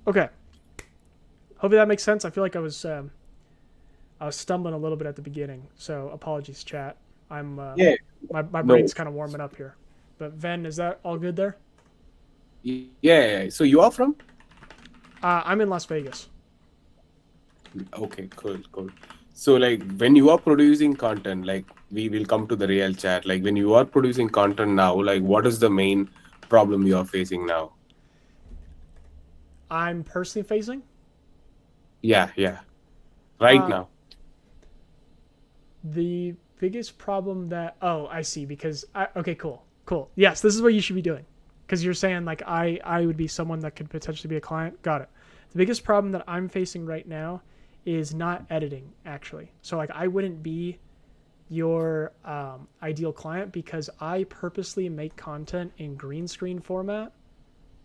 Okay. Hopefully that makes sense. I feel like I was stumbling a little bit at the beginning, so apologies, chat. I'm
Yeah.
my brain's kind of warming up here. But Ven, is that all good there?
Yeah. So you are from?
I'm in Las Vegas.
Okay, cool. So like when you are producing content, like we will come to the real chat. Like when you are producing content now, like what is the main problem you are facing now?
I'm personally facing.
Yeah, right
Uh,
now.
the biggest problem that I see because okay, cool. Yes, this is what you should be doing because you're saying like I would be someone that could potentially be a client. Got it. The biggest problem that I'm facing right now is not editing actually. So like I wouldn't be your ideal client because I purposely make content in green screen format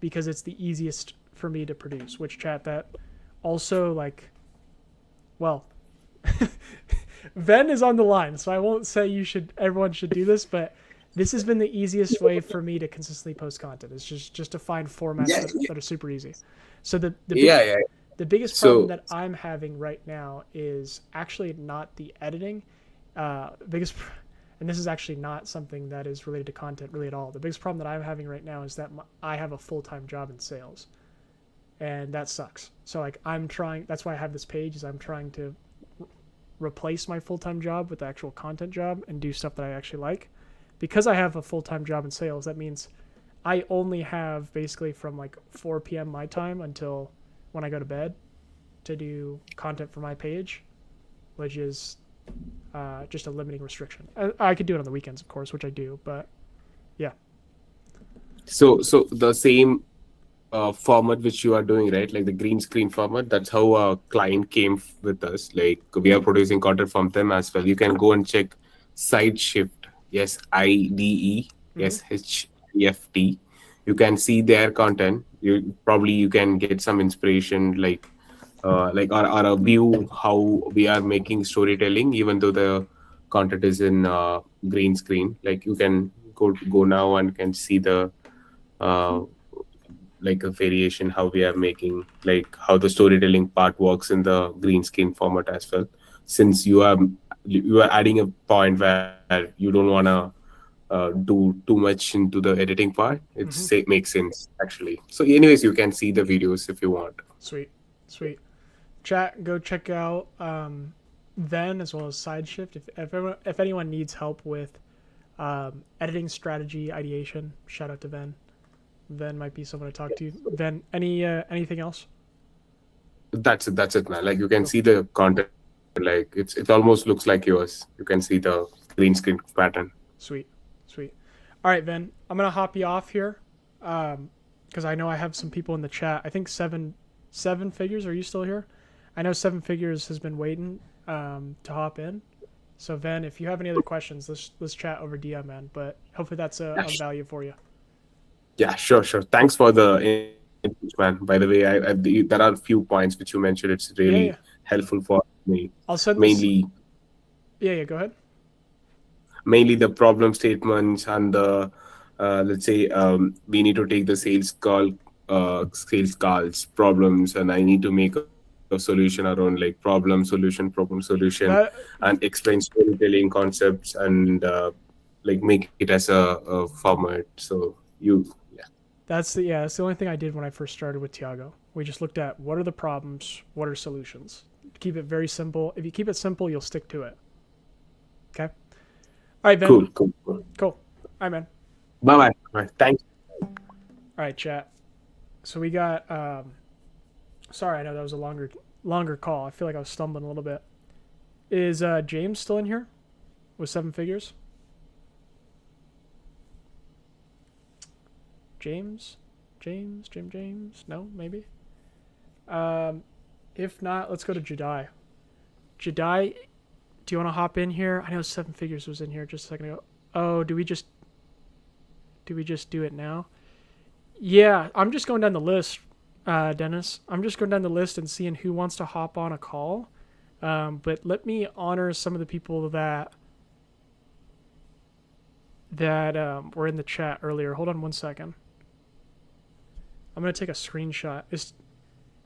because it's the easiest for me to produce. Which chat that also like well Ven is on the line, so I won't say everyone should do this, but this has been the easiest way for me to consistently post content. It's just to find formats that are super easy. So
Yeah, yeah.
the biggest problem
So
that I'm having right now is actually not the editing. Biggest and this is actually not something that is related to content really at all. The biggest problem that I'm having right now is that I have a full-time job in sales, and that sucks. So like I'm trying. That's why I have this page. Is I'm trying to replace my full-time job with the actual content job and do stuff that I actually like. Because I have a full-time job in sales, that means I only have basically from like 4 p.m. my time until when I go to bed to do content for my page, which is just a limiting restriction. I could do it on the weekends, of course, which I do, but yeah.
so the same format which you are doing, right? Like the green screen format. That's how a client came with us. Like we are producing content from them as well. You can go and check Side Shift. Yes, IDE.
Mm-hmm.
Yes, HEFT. You can see their content. You can get some inspiration, or a view how we are making storytelling, even though the content is in green screen. Like you can go now and can see the uh, like a variation how we are making, like how the storytelling part works in the green screen format as well. Since you are adding a point where you don't want to do too much into the editing part,
Mm-hmm.
makes sense actually. So anyways, you can see the videos if you want.
Sweet, sweet. Chat, go check out Ven as well as SideShift. If anyone needs help with editing strategy ideation, shout out to Ven. Ven might be someone to talk to. Ven, anything else?
That's it, man. Like you can
Cool.
see the content, like it almost looks like yours. You can see the green screen pattern.
Sweet, sweet. All right, Ven, I'm gonna hop you off here because I know I have some people in the chat. I think seven figures. Are you still here? I know seven figures has been waiting to hop in. So Ven, if you have any other questions, let's chat over DM, man. But hopefully that's of value for you.
Yeah, sure. Thanks for the input, man. By the way, there are a few points which you mentioned. It's really
Yeah, yeah.
helpful for me.
I'll send this.
Mainly,
Yeah. Go ahead.
mainly the problem statements and the let's say we need to take the sales calls, problems, and I need to make a solution around like problem, solution,
That
and explain storytelling concepts and like make it as a format. So yeah.
that's the only thing I did when I first started with Tiago. We just looked at what are the problems, what are solutions. Keep it very simple. If you keep it simple, you'll stick to it. Okay. All right, Ben.
Cool.
Cool. All right, man.
Bye. Thanks.
All right, chat. So we got. Sorry, I know that was a longer call. I feel like I was stumbling a little bit. Is James still in here with seven figures? James. No, maybe. If not, let's go to Jedi. Jedi, do you want to hop in here? I know seven figures was in here just a second ago. Oh, do we just do it now? Yeah, I'm just going down the list, Dennis. I'm just going down the list and seeing who wants to hop on a call. But let me honor some of the people that were in the chat earlier. Hold on one second. I'm going to take a screenshot.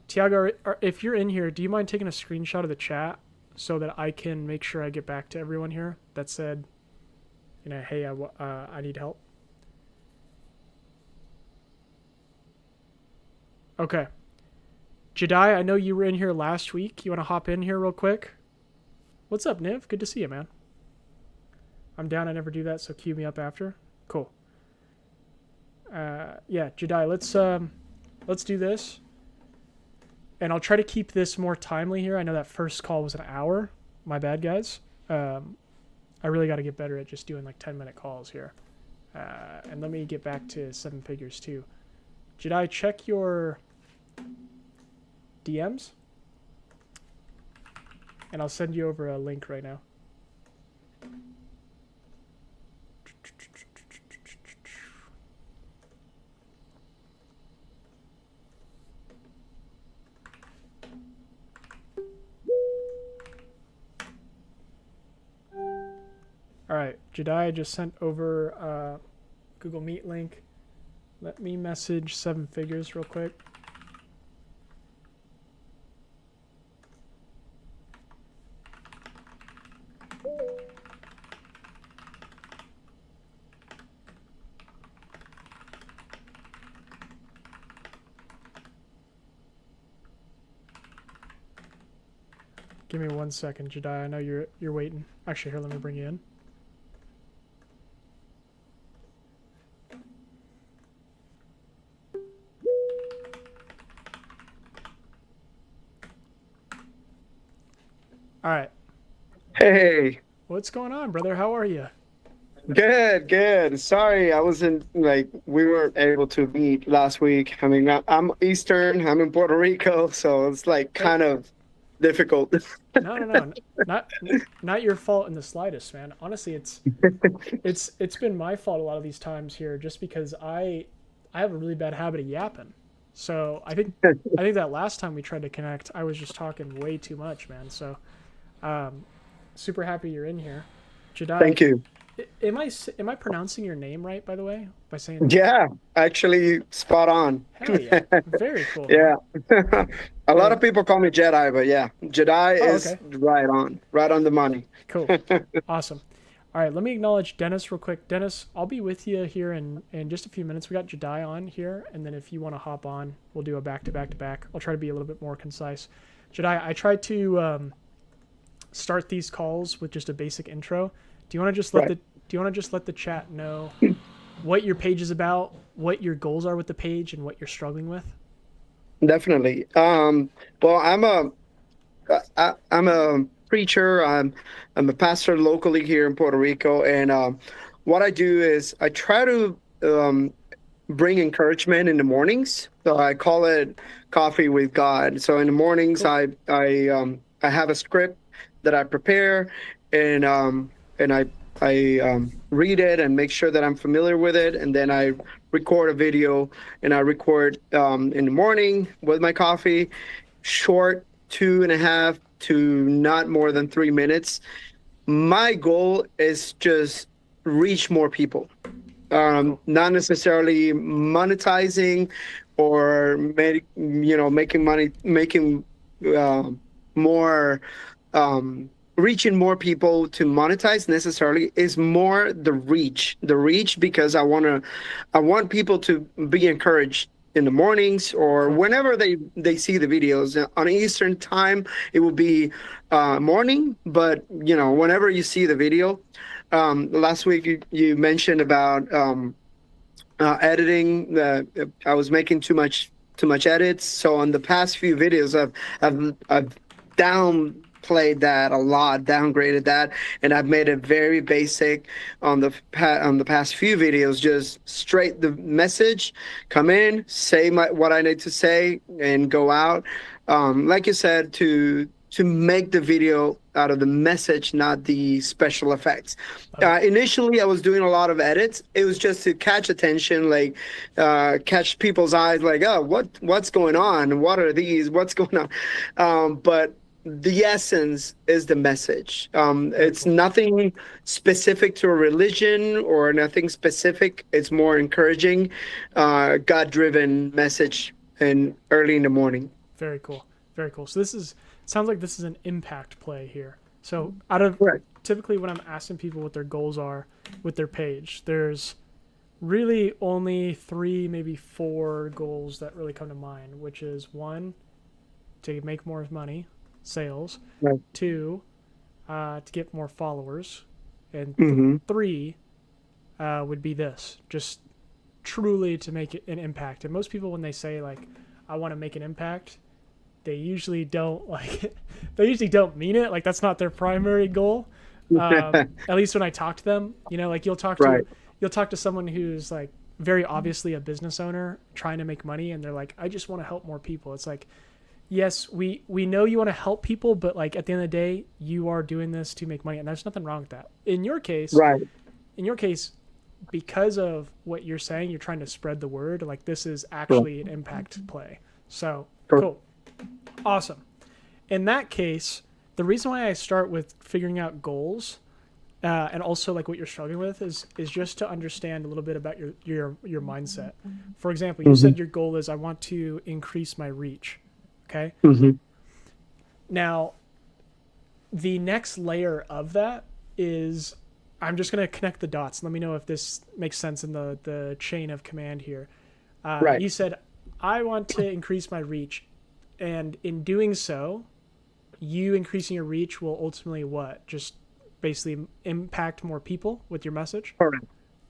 Tiago, if you're in here, do you mind taking a screenshot of the chat so that I can make sure I get back to everyone here that said, hey, I need help? Okay. Jedi, I know you were in here last week. You want to hop in here real quick? What's up, Niv? Good to see you, man. I'm down. I never do that, so cue me up after. Cool. Yeah, Jedi, let's do this. and I'll try to keep this more timely here. I know that first call was an hour. My bad, guys. I really got to get better at just doing like 10-minute calls here. And let me get back to seven figures too. Did I check your DMs? And I'll send you over a link right now. All right, Jedi just sent over a Google Meet link. Let me message seven figures real quick. Give me 1 second, Jedi. I know you're waiting. Actually, here, let me bring you in. All right.
Hey,
What's going on, brother? How are you?
good, good. Sorry, I wasn't like we weren't able to meet last week. I mean, I'm Eastern, I'm in Puerto Rico, so it's like
Hey,
kind of difficult.
no. Not your fault in the slightest, man. Honestly, it's been my fault a lot of these times here, just because I have a really bad habit of yapping. So I think that last time we tried to connect, I was just talking way too much, man. So um, super happy you're in here, Jedi.
Thank you.
Am I pronouncing your name right, by the way, by saying
Yeah, actually, spot on.
hell yeah? Very cool, man.
Yeah. A lot
And
of people call me Jedi, but yeah, Jedi
oh,
is
okay,
right on the money.
cool, awesome. All right, let me acknowledge Dennis real quick. Dennis, I'll be with you here in just a few minutes. We got Jedi on here, and then if you want to hop on, we'll do a back to back to back. I'll try to be a little bit more concise. Jedi, I tried to start these calls with just a basic intro. Do you want to just let
Right.
the Do you want to just let the chat know what your page is about, what your goals are with the page, and what you're struggling with?
Definitely. Well, I'm a preacher. I'm a pastor locally here in Puerto Rico, and what I do is I try to bring encouragement in the mornings. So I call it coffee with God. So in the mornings,
Cool.
I have a script that I prepare, and I read it and make sure that I'm familiar with it, and then I record a video, and I record in the morning with my coffee, short 2.5 to not more than 3 minutes. My goal is just reach more people,
Cool.
not necessarily monetizing or making money, making uh, more, reaching more people to monetize necessarily is more the reach because I want people to be encouraged in the mornings or
Cool.
whenever they see the videos on Eastern time. It will be morning, but whenever you see the video. Last week you mentioned about editing. I was making too much edits. So on the past few videos, I've downplayed that a lot, downgraded that, and I've made it very basic on the past few videos. Just straight the message, come in, say what I need to say, and go out. Like you said, to make the video out of the message, not the special effects.
Love it.
Initially, I was doing a lot of edits. It was just to catch attention, like catch people's eyes, like, oh, what's going on? What are these? What's going on? But the essence is the message.
Very
It's
cool.
nothing specific to a religion or nothing specific. It's more encouraging, God-driven message, and early in the morning.
Very cool. Very cool. So sounds like this is an impact play here. So out of
Correct.
typically when I'm asking people what their goals are with their page, there's really only 3, maybe 4 goals that really come to mind, which is 1, to make more money, sales;
Right.
2, to get more followers; and
Hmm.
3 would be this, just truly to make an impact. And most people, when they say like, I want to make an impact, they usually don't like they usually don't mean it. Like that's not their primary goal. At least when I talk to them, you know, like
Right.
you'll talk to someone who's like very obviously a business owner trying to make money, and they're like, I just want to help more people. It's like, yes, we know you want to help people, but like at the end of the day, you are doing this to make money, and there's nothing wrong with that.
Right.
In your case, because of what you're saying, you're trying to spread the word. Like this is
Cool.
actually an impact play. So
Cool.
cool, awesome. In that case, the reason why I start with figuring out goals, and also like what you're struggling with is just to understand a little bit about your mindset. For example, you said your goal is I want to increase my reach. Okay.
Mm-hmm.
Now, the next layer of that is I'm just going to connect the dots. Let me know if this makes sense in the chain of command here.
Right.
You said, I want to increase my reach. And in doing so, you increasing your reach will ultimately what? Just basically impact more people with your message?
Correct.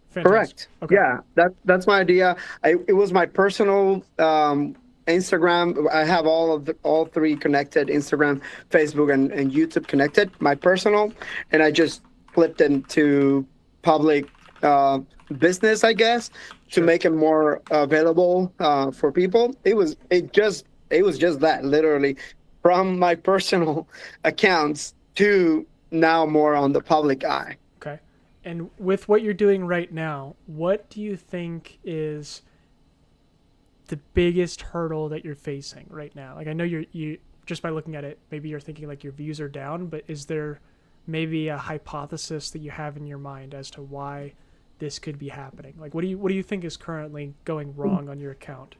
Fantastic.
Correct.
Okay.
Yeah, that's my idea. It was my personal Instagram. I have all three connected: Instagram, Facebook, and YouTube connected. My personal, and I just flipped into public business, I guess, to
Sure.
make it more available for people. It was just that, literally, from my personal accounts to now more on the public eye.
Okay. And with what you're doing right now, what do you think is the biggest hurdle that you're facing right now? Like I know you just by looking at it, maybe you're thinking like your views are down, but is there maybe a hypothesis that you have in your mind as to why this could be happening? Like what do you think is currently going wrong on your account?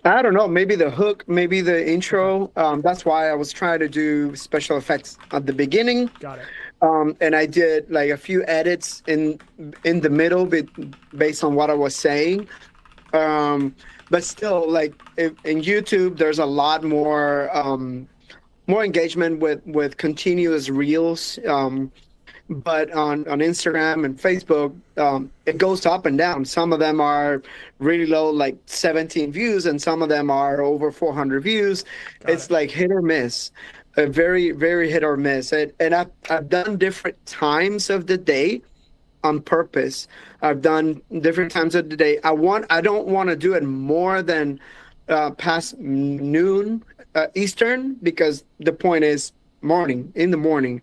I don't know. Maybe the hook, maybe the intro. That's why I was trying to do special effects at the beginning.
Got it.
And I did like a few edits in the middle, based on what I was saying. But still, like in YouTube, there's a lot more engagement with continuous reels. But on Instagram and Facebook, it goes up and down. Some of them are really low, like 17 views, and some of them are over 400 views. It's like hit or miss, a very, very hit or miss. And I've done different times of the day on purpose. I've done different times of the day. I don't want to do it more than past noon Eastern, because the point is in the morning.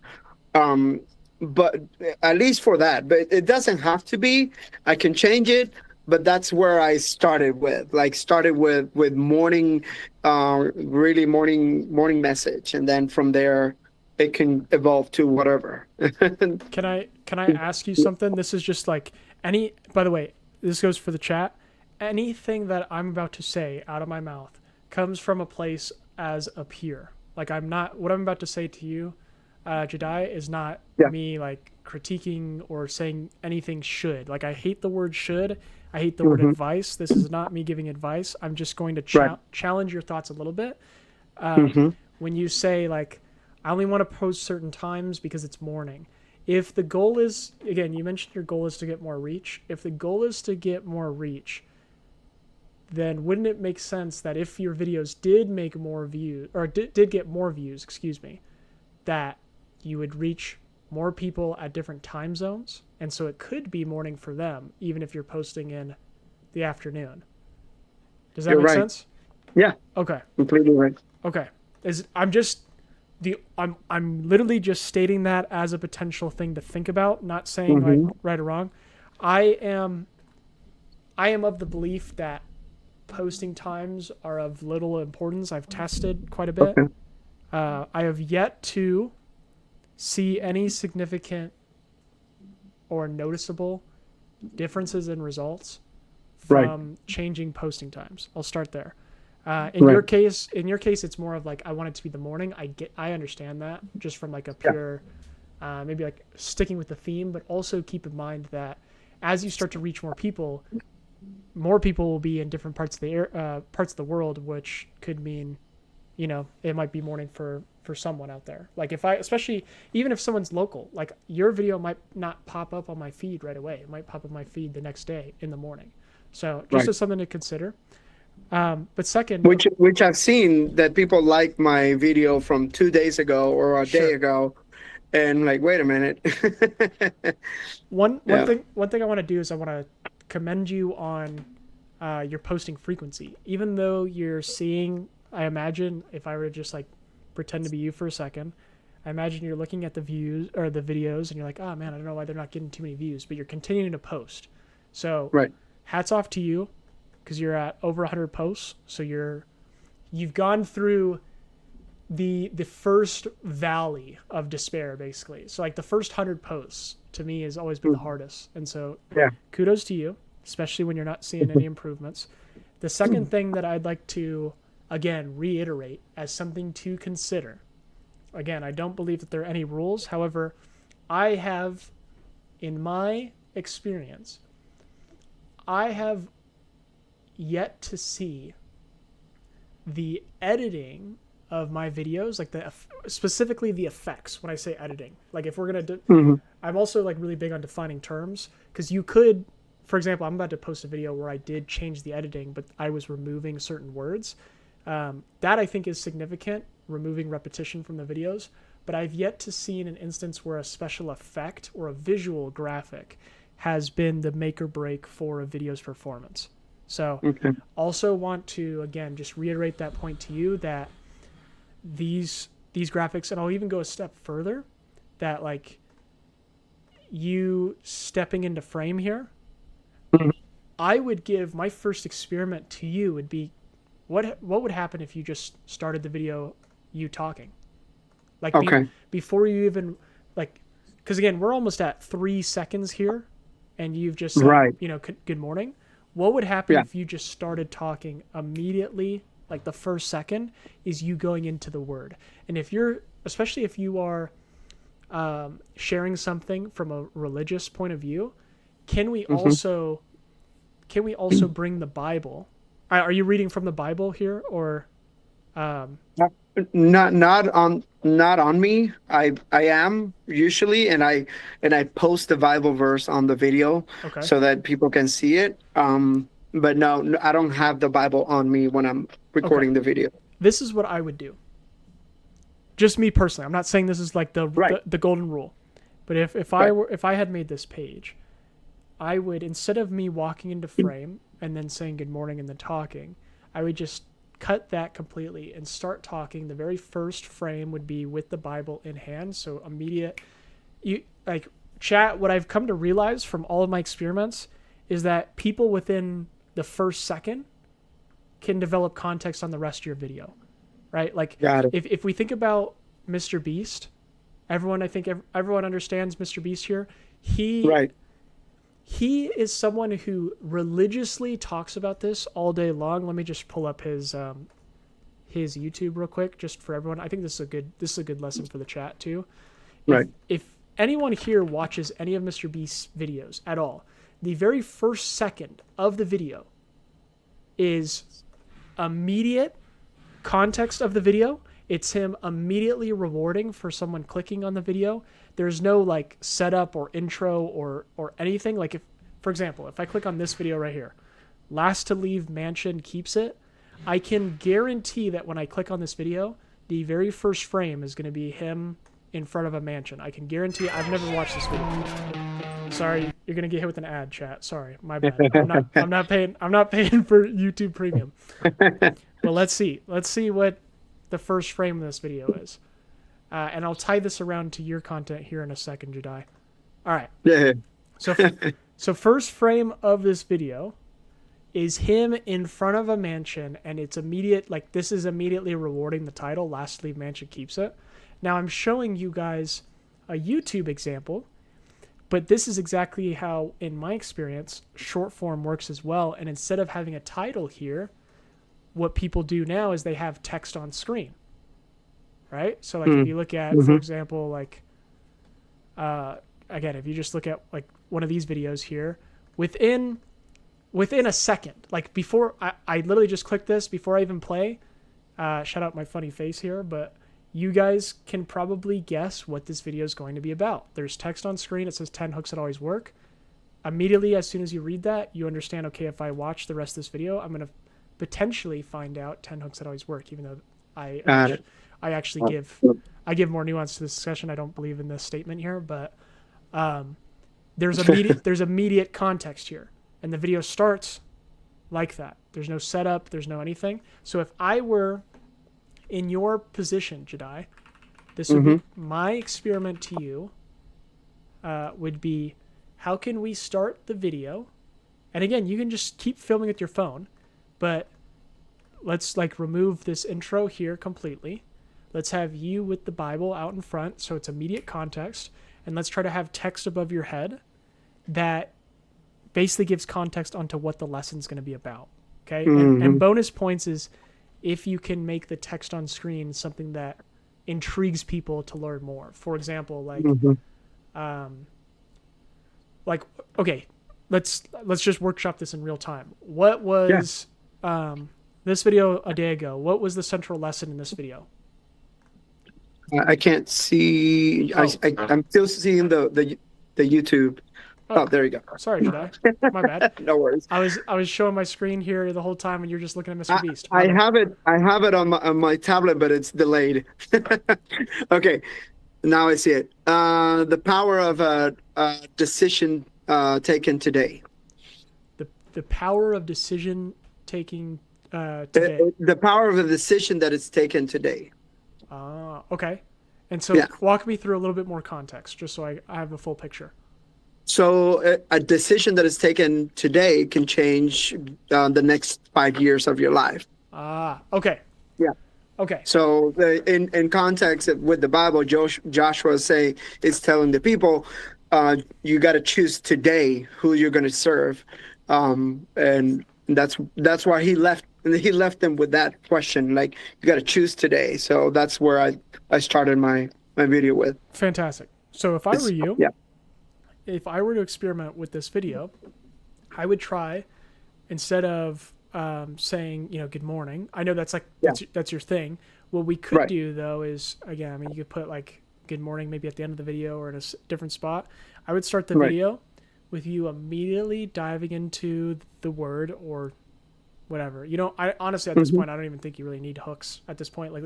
But at least for that, but it doesn't have to be. I can change it, but that's where I started with. Like started with morning, really morning message, and then from there, it can evolve to whatever.
Can I ask you something? This is just like by the way, this goes for the chat. Anything that I'm about to say out of my mouth comes from a place as a peer. Like what I'm about to say to you, Jedi, is not me like critiquing or saying anything should. Like I hate the word should. I hate the word advice. This is not me giving advice. I'm just going to challenge your thoughts a little bit. When you say like, I only want to post certain times because it's morning. If the goal is, again, you mentioned your goal is to get more reach. If the goal is to get more reach, then wouldn't it make sense that if your videos did make more views, or did get more views, excuse me, that you would reach more people at different time zones? And so it could be morning for them, even if you're posting in the afternoon. Does that make sense?
Yeah.
Okay.
Completely right.
Okay. I'm literally just stating that as a potential thing to think about, not saying like right or wrong. I am of the belief that posting times are of little importance. I've tested quite a bit.
Okay.
I have yet to see any significant or noticeable differences in results from changing posting times. I'll start there. In your case, it's more of like, I want it to be the morning. I understand that just from like a pure, maybe like sticking with the theme, but also keep in mind that as you start to reach more people will be in different parts of the world, which could mean, it might be morning for someone out there. Like especially even if someone's local, like your video might not pop up on my feed right away. It might pop up my feed the next day in the morning. So just as something to consider. But second,
Which I've seen that people like my video from 2 days ago or a day
sure.
ago, and like, wait a minute.
One one
Yeah.
thing one thing I want to do is I want to commend you on your posting frequency. Even though you're seeing, I imagine if I were to just like pretend to be you for a second, I imagine you're looking at the views or the videos and you're like, oh man, I don't know why they're not getting too many views, but you're continuing to post. So
Right.
hats off to you because you're at over 100 posts. So you've gone through the first valley of despair basically. So like the first 100 posts to me has always been the hardest. And so
Yeah.
kudos to you, especially when you're not seeing any improvements. The second thing that I'd like to again reiterate as something to consider. Again, I don't believe that there are any rules. However, I have in my experience I have yet to see the editing of my videos, like specifically the effects. When I say editing, like if we're gonna, I'm also like really big on defining terms because you could, for example, I'm about to post a video where I did change the editing, but I was removing certain words. That I think is significant, removing repetition from the videos. But I've yet to see an instance where a special effect or a visual graphic has been the make or break for a video's performance. So also want to, again, just reiterate that point to you that these graphics, and I'll even go a step further, that like you stepping into frame here, I would give my first experiment to you would be what would happen if you just started the video you talking? Like before you even like, because again, we're almost at 3 seconds here and you've just said, you know, good morning. What would happen if you just started talking immediately? Like the first second is you going into the word. And if you're, especially if you are sharing something from a religious point of view, can we also bring the Bible? Are you reading from the Bible here or?
Not on me. I am usually, and I post the Bible verse on the video so that people can see it. But no, I don't have the Bible on me when I'm recording the video.
This is what I would do. Just me personally. I'm not saying this is like the golden rule, but if I had made this page, I would, instead of me walking into frame and then saying good morning and then talking, I would just cut that completely and start talking. The very first frame would be with the Bible in hand, so immediate. You like chat. What I've come to realize from all of my experiments is that people within the first second can develop context on the rest of your video, right? Like if we think about Mr. Beast, everyone understands Mr. Beast here. He is someone who religiously talks about this all day long. Let me just pull up his YouTube real quick, just for everyone. I think this is a good lesson for the chat too. If anyone here watches any of Mr. Beast's videos at all, the very first second of the video is immediate context of the video. It's him immediately rewarding for someone clicking on the video. There's no like setup or intro or anything. Like if, for example, if I click on this video right here, last to leave mansion keeps it, I can guarantee that when I click on this video, the very first frame is going to be him in front of a mansion. I can guarantee. I've never watched this video. Sorry, you're going to get hit with an ad, chat. Sorry, my bad. I'm not paying for YouTube Premium. Well, let's see what the first frame of this video is. And I'll tie this around to your content here in a second, Jedi. All right.
Yeah.
So first frame of this video is him in front of a mansion, and it's immediate. Like this is immediately rewarding the title. Last to leave mansion keeps it. Now I'm showing you guys a YouTube example, but this is exactly how, in my experience, short form works as well. And instead of having a title here, what people do now is they have text on screen. Right? So like if you look at, for example, like, again, if you just look at like one of these videos here, within a second, like before, I literally just clicked this before I even play, shout out my funny face here, but you guys can probably guess what this video is going to be about. There's text on screen. It says 10 hooks that always work. Immediately, as soon as you read that, you understand, okay, if I watch the rest of this video, I'm going to potentially find out 10 hooks that always work, even though I
Got it.
I actually give more nuance to this discussion. I don't believe in this statement here, but there's immediate context here, and the video starts like that. There's no setup, there's no anything. So if I were in your position, Jedi, this would be my experiment to you. Would be, how can we start the video? And again, you can just keep filming with your phone, but let's like remove this intro here completely. Let's have you with the Bible out in front, so it's immediate context, and let's try to have text above your head that basically gives context onto what the lesson's going to be about. Okay, and bonus points is if you can make the text on screen something that intrigues people to learn more. For example, like okay, let's just workshop this in real time. What was this video a day ago? What was the central lesson in this video?
I can't see. I'm still seeing the YouTube. Oh, there you go.
Sorry, Jedi. My bad.
No worries.
I was showing my screen here the whole time, and you're just looking at Mr. Beast.
I have it on my tablet, but it's delayed. Okay, now I see it. The power of a decision taken today.
The power of decision taking today.
The power of a decision that is taken today.
Okay. And so walk me through a little bit more context, just so I have a full picture.
So a decision that is taken today can change the next 5 years of your life.
Okay.
Yeah.
Okay.
So in context with the Bible, Joshua is telling the people, you got to choose today who you're going to serve, and that's why he left them with that question, like, you got to choose today. So that's where I started my video with.
Fantastic. So if I were you, if I were to experiment with this video, I would try, instead of saying, good morning. I know that's like that's your thing. What we could do though is, again, I mean, you could put like good morning maybe at the end of the video or in a different spot. I would start the video with you immediately diving into the word or whatever. I honestly, at this point, I don't even think you really need hooks at this point. Like,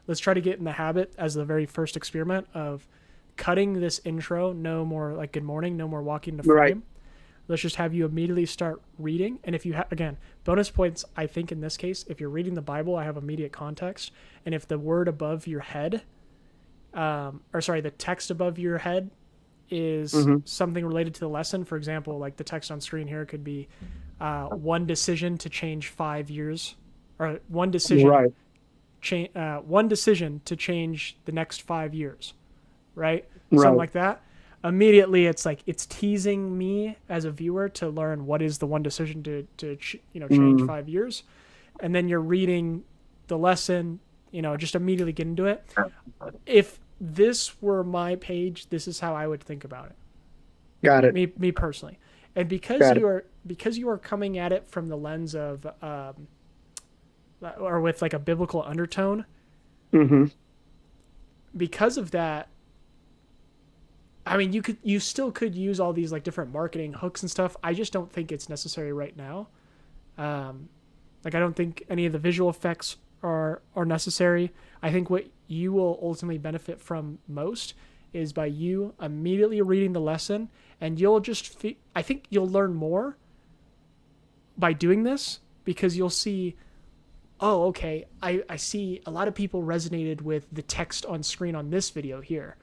let's try to get in the habit as the very first experiment of cutting this intro. No more like good morning, no more walking to frame. Let's just have you immediately start reading. And if you again, bonus points, I think in this case, if you're reading the Bible, I have immediate context. And if the word above your head, the text above your head is something related to the lesson. For example, like the text on screen here could be one decision to change 5 years, or one decision to change the next 5 years, right? Something like that. Immediately, it's like it's teasing me as a viewer to learn what is the one decision to change 5 years, and then you're reading the lesson. Just immediately get into it. If this were my page, this is how I would think about it.
Got it.
Me personally, and because you are coming at it from the lens of or with like a biblical undertone. Because of that, I mean, you still could use all these like different marketing hooks and stuff. I just don't think it's necessary right now. Like, I don't think any of the visual effects are necessary. I think what you will ultimately benefit from most is by you immediately reading the lesson, and you'll just I think you'll learn more by doing this, because you'll see, oh, okay, I see a lot of people resonated with the text on screen on this video here.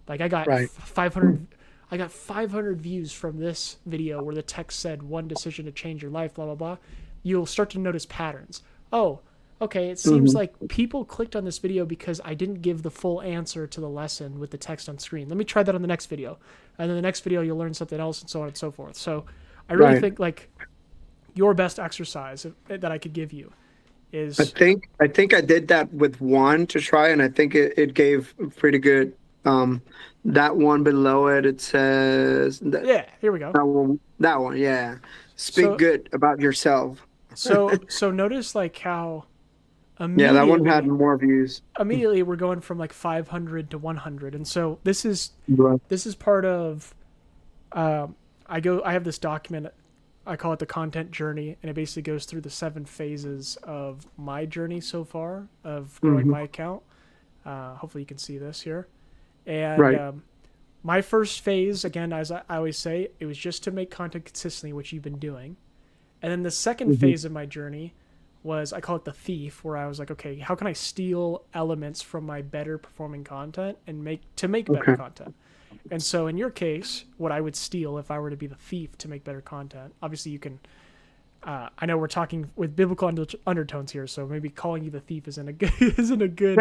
Like, I got 500 views from this video where the text said one decision to change your life, blah, blah, blah. You'll start to notice patterns. Oh, okay, it seems like people clicked on this video because I didn't give the full answer to the lesson with the text on screen. Let me try that on the next video. And then the next video, you'll learn something else, and so on and so forth. So I really think, like, your best exercise that I could give you is... I think I did that with one to try, and I think it gave pretty good... that one below it says... here we go.
That one, yeah. Speak good about yourself.
So notice, like, how...
that one had more views.
Immediately, we're going from like 500 to 100, and so this is part of. I have this document I call it the content journey, and it basically goes through the 7 phases of my journey so far of growing my account. Hopefully you can see this here. And
Right.
My first phase, again, as I always say, it was just to make content consistently, which you've been doing. And then the second phase of my journey was, I call it the thief, where I was like, okay, how can I steal elements from my better performing content and make better content? And so in your case, what I would steal if I were to be the thief to make better content, obviously you can, I know we're talking with biblical undertones here, so maybe calling you the thief isn't a good.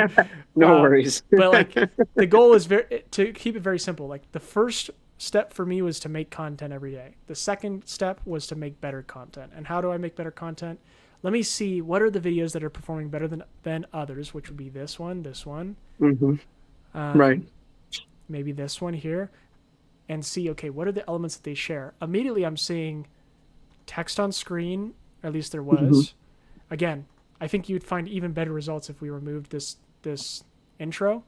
No worries.
But like the goal is to keep it very simple. Like the first step for me was to make content every day. The second step was to make better content. And how do I make better content? Let me see what are the videos that are performing better than others, which would be this one,
Right.
maybe this one here, and see, okay, what are the elements that they share? Immediately I'm seeing text on screen, or at least there was. Again, I think you'd find even better results if we removed this intro.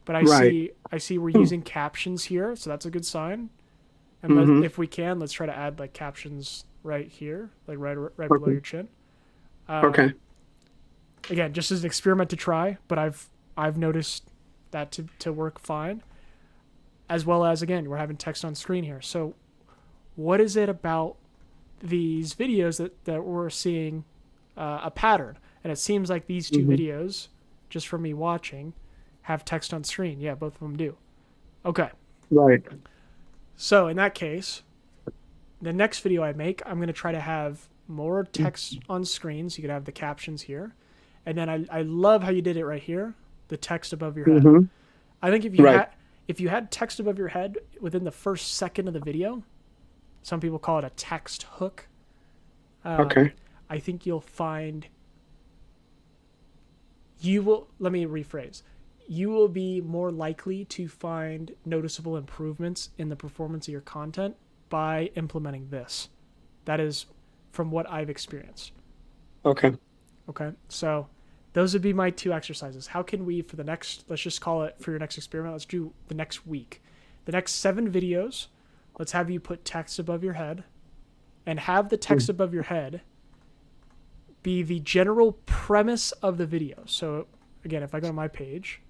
But I see we're using captions here, so that's a good sign. And if we can, let's try to add like captions right here, like right below your chin.
Okay.
Again, just as an experiment to try, but I've noticed that to work fine. As well as, again, we're having text on screen here. So what is it about these videos that we're seeing a pattern? And it seems like these two videos, just from me watching, have text on screen. Yeah, both of them do. Okay.
Right.
So in that case, the next video I make, I'm going to try to have more text on screen, so you could have the captions here. And then I love how you did it right here, the text above your head. I think if you had text above your head within the first second of the video, some people call it a text hook. I think you'll find let me rephrase. You will be more likely to find noticeable improvements in the performance of your content by implementing this. That is from what I've experienced. Okay. So those would be my 2 exercises. How can we, for the next, let's just call it for your next experiment, let's do the next week. The next 7 videos, let's have you put text above your head and have the text above your head be the general premise of the video. So again, if I go to my page,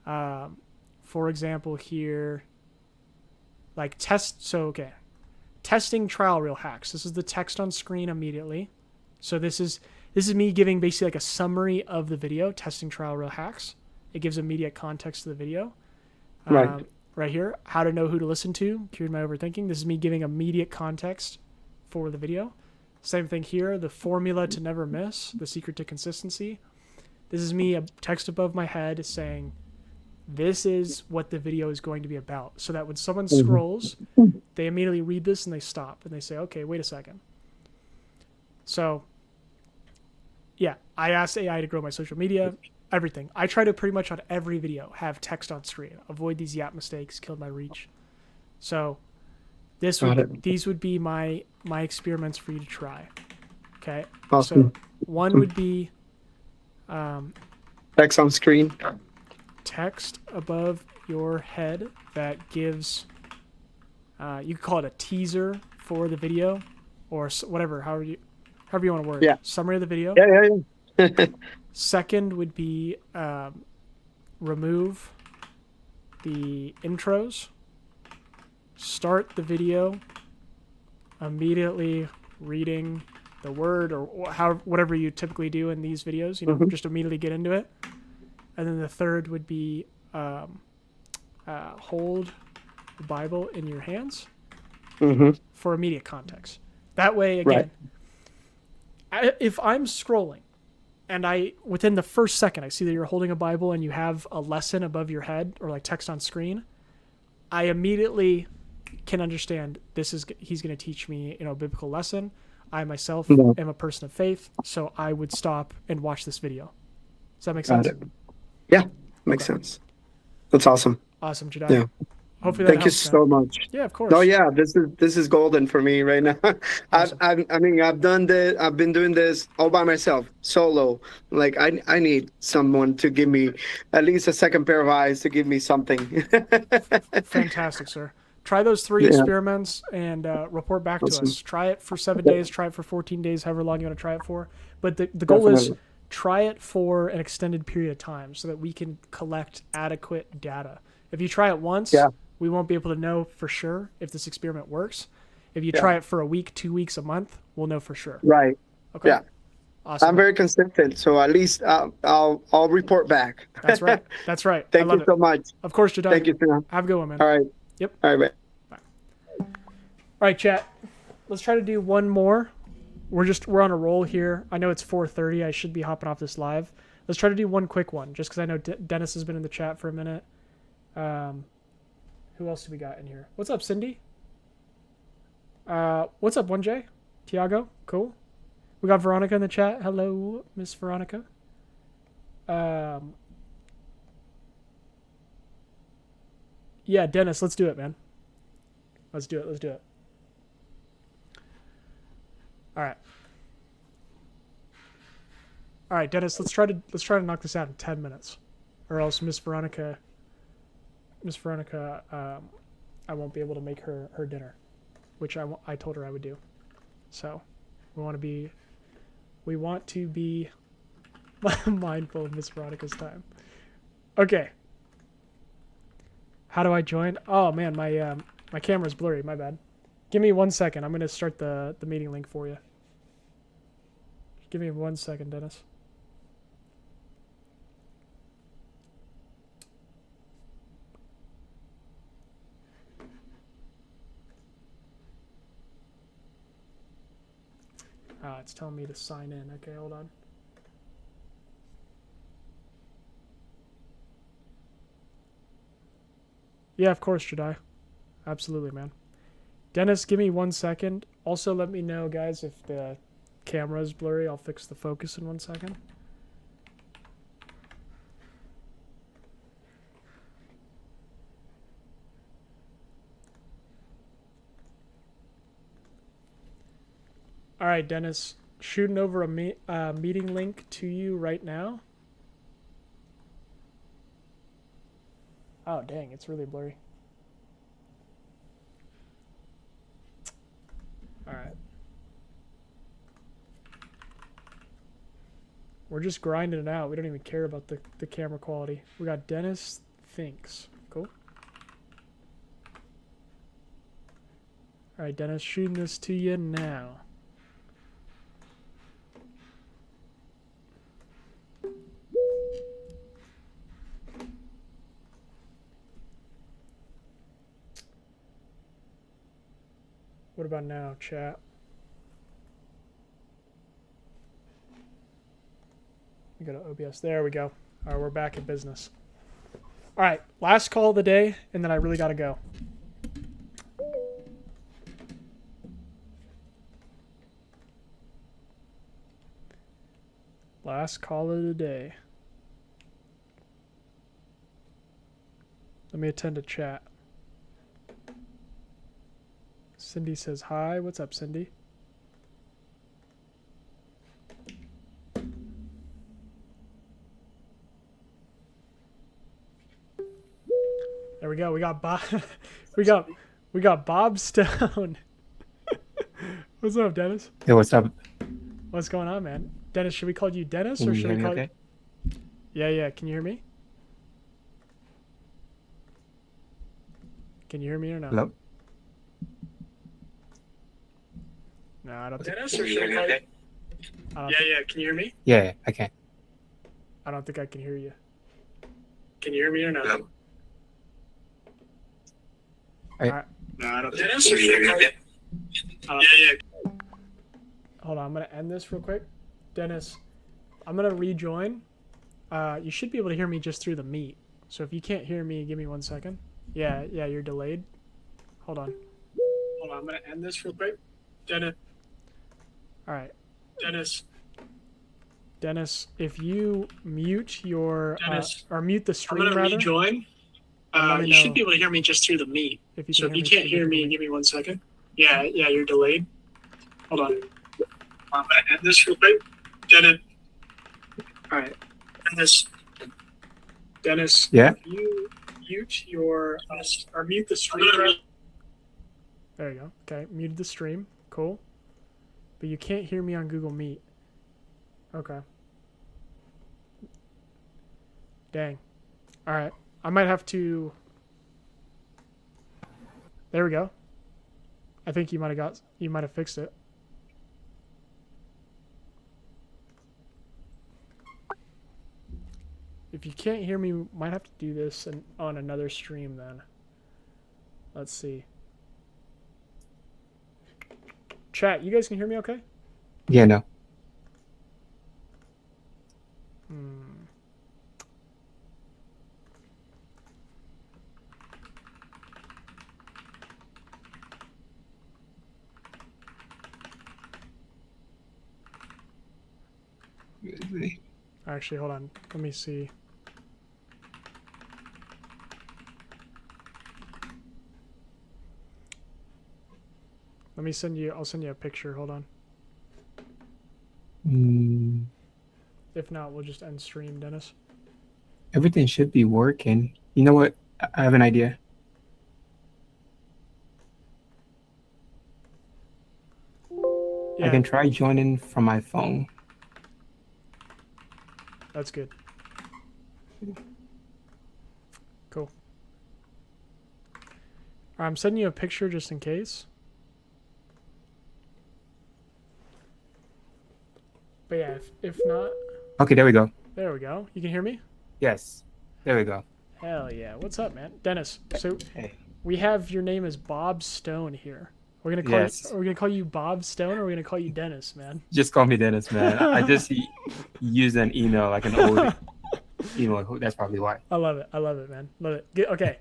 for example here, like testing trial reel hacks. This is the text on screen immediately. So this is me giving basically like a summary of the video, testing trial reel hacks. It gives immediate context to the video. Right here, how to know who to listen to, cured my overthinking. This is me giving immediate context for the video. Same thing here, the formula to never miss, the secret to consistency. This is me, a text above my head saying, this is what the video is going to be about. So that when someone scrolls, they immediately read this and they stop and they say, okay, wait a second. So yeah, I asked AI to grow my social media, everything. I try to pretty much on every video have text on screen, avoid these yap mistakes, killed my reach. So these would be my experiments for you to try. Okay.
Awesome.
So one would be
text on screen.
Text above your head that gives, you could call it a teaser for the video, or whatever, however you want to word it. Summary of the video.
Yeah.
Second would be remove the intros. Start the video immediately reading the word or whatever you typically do in these videos. Just immediately get into it. And then the third would be hold the Bible in your hands for immediate context. That way, again, if I'm scrolling and within the first second, I see that you're holding a Bible and you have a lesson above your head or like text on screen, I immediately can understand he's going to teach me, a biblical lesson. I myself am a person of faith, so I would stop and watch this video. Does that make sense?
Yeah, makes sense. That's awesome.
Awesome, Jedi.
Yeah.
Hopefully that
Thank you
helps,
so much.
Yeah, of course.
Oh yeah, this is golden for me right now.
Awesome.
I've done this. I've been doing this all by myself, solo. Like I need someone to give me at least a second pair of eyes to give me something.
Fantastic, sir. Try those 3
Yeah.
experiments and report back to
Awesome.
us. Try it for 7 days. Try it for 14 days, however long you want to try it for. But the goal is
Definitely.
try it for an extended period of time so that we can collect adequate data. If you try it once,
Yeah.
we won't be able to know for sure if this experiment works. If you
Yeah.
try it for a week, 2 weeks, a month, we'll know for sure.
Right.
Okay.
Yeah.
Awesome.
I'm very consistent, so at least I'll report back.
That's right. That's right.
Thank
I love
you
it.
so much.
Of course, Jedi.
Thank you, Sam.
Have a good one, man.
All right.
Yep.
All right, man.
All right, chat. Let's try to do one more. We're on a roll here. I know it's 4:30. I should be hopping off this live. Let's try to do one quick one, just because I know Dennis has been in the chat for a minute. Who else do we got in here? What's up, Cindy? What's up, 1J? Tiago? Cool. We got Veronica in the chat. Hello, Miss Veronica. Yeah, Dennis, let's do it, man. Let's do it. Let's do it. All right. All right, Dennis, let's try to knock this out in 10 minutes. Or else Miss Veronica, I won't be able to make her dinner, which I told her I would do. So, we want to be mindful of Miss Veronica's time. Okay. How do I join? Oh man, my camera's blurry. My bad. Give me 1 second. I'm gonna start the meeting link for you. Give me 1 second, Dennis. It's telling me to sign in. Okay, hold on. Yeah, of course, Jedi. Absolutely, man. Dennis, give me 1 second. Also, let me know, guys, if the camera is blurry. I'll fix the focus in 1 second. All right, Dennis. Shooting over a meeting link to you right now. Oh, dang. It's really blurry. All right. We're just grinding it out. We don't even care about the camera quality. We got Dennis Thinks. Cool. All right, Dennis, shooting this to you now. What about now, chat? We go to OBS. There we go. All right, we're back in business. All right, last call of the day, and then I really got to go. Last call of the day. Let me attend to chat. Cindy says hi. What's up, Cindy? There we go. We got Bob. we got Bob Stone. What's up, Dennis?
Hey, what's up?
What's going on, man? Dennis, should we call you Dennis
Can
or
you
should
hear
we
me
call
okay?
you? Yeah. Can you hear me? Can you hear me or no?
Hello?
No, I don't think.
Dennis, or should I call you?
Yeah. Can you hear me?
Yeah, I can.
I don't think I can hear you.
Can you hear me or no?
Hello?
No, I don't. Dennis, or should I call you? Yeah.
Hold on, I'm gonna end this real quick. Dennis, I'm gonna rejoin. You should be able to hear me just through the meet. So if you can't hear me, give me 1 second. Yeah, you're delayed. Hold on.
I'm gonna end this real quick. Dennis,
All right,
Dennis,
if you mute your
Dennis,
or mute the
I'm
stream
gonna
rather.
rejoin.
Let me
You should
know
be able to hear me just through the meet.
If you
So
can
if you can't hear me,
significantly.
give me 1 second. Yeah, you're delayed. Hold on. I'm gonna end this real quick. Dennis. All right, Dennis.
Yeah?
If you mute your or mute the stream.
There you go. Okay, muted the stream. Cool. But you can't hear me on Google Meet. Okay. Dang. All right. I might have to... There we go. I think you might have fixed it. If you can't hear me, we might have to do this on another stream then. Let's see. Chat, you guys can hear me okay?
Yeah, no.
Actually, hold on. Let me see. I'll send you a picture. Hold on. If not, we'll just end stream, Dennis.
Everything should be working. You know what? I have an idea.
Yeah,
I can try joining from my phone.
that's good. Cool. I'm sending you a picture just in case. But yeah, if not...
Okay, there we go.
There we go. You can hear me?
Yes. There we go.
Hell yeah. What's up, man? Dennis, so
Hey.
we have your name as Bob Stone here. We're gonna call
Yes.
are we gonna call you Bob Stone or are we gonna call you Dennis, man?
Just call me Dennis, man. I just used an email, like an old email. That's probably why.
I love it. I love it, man. Love it. Good. Okay.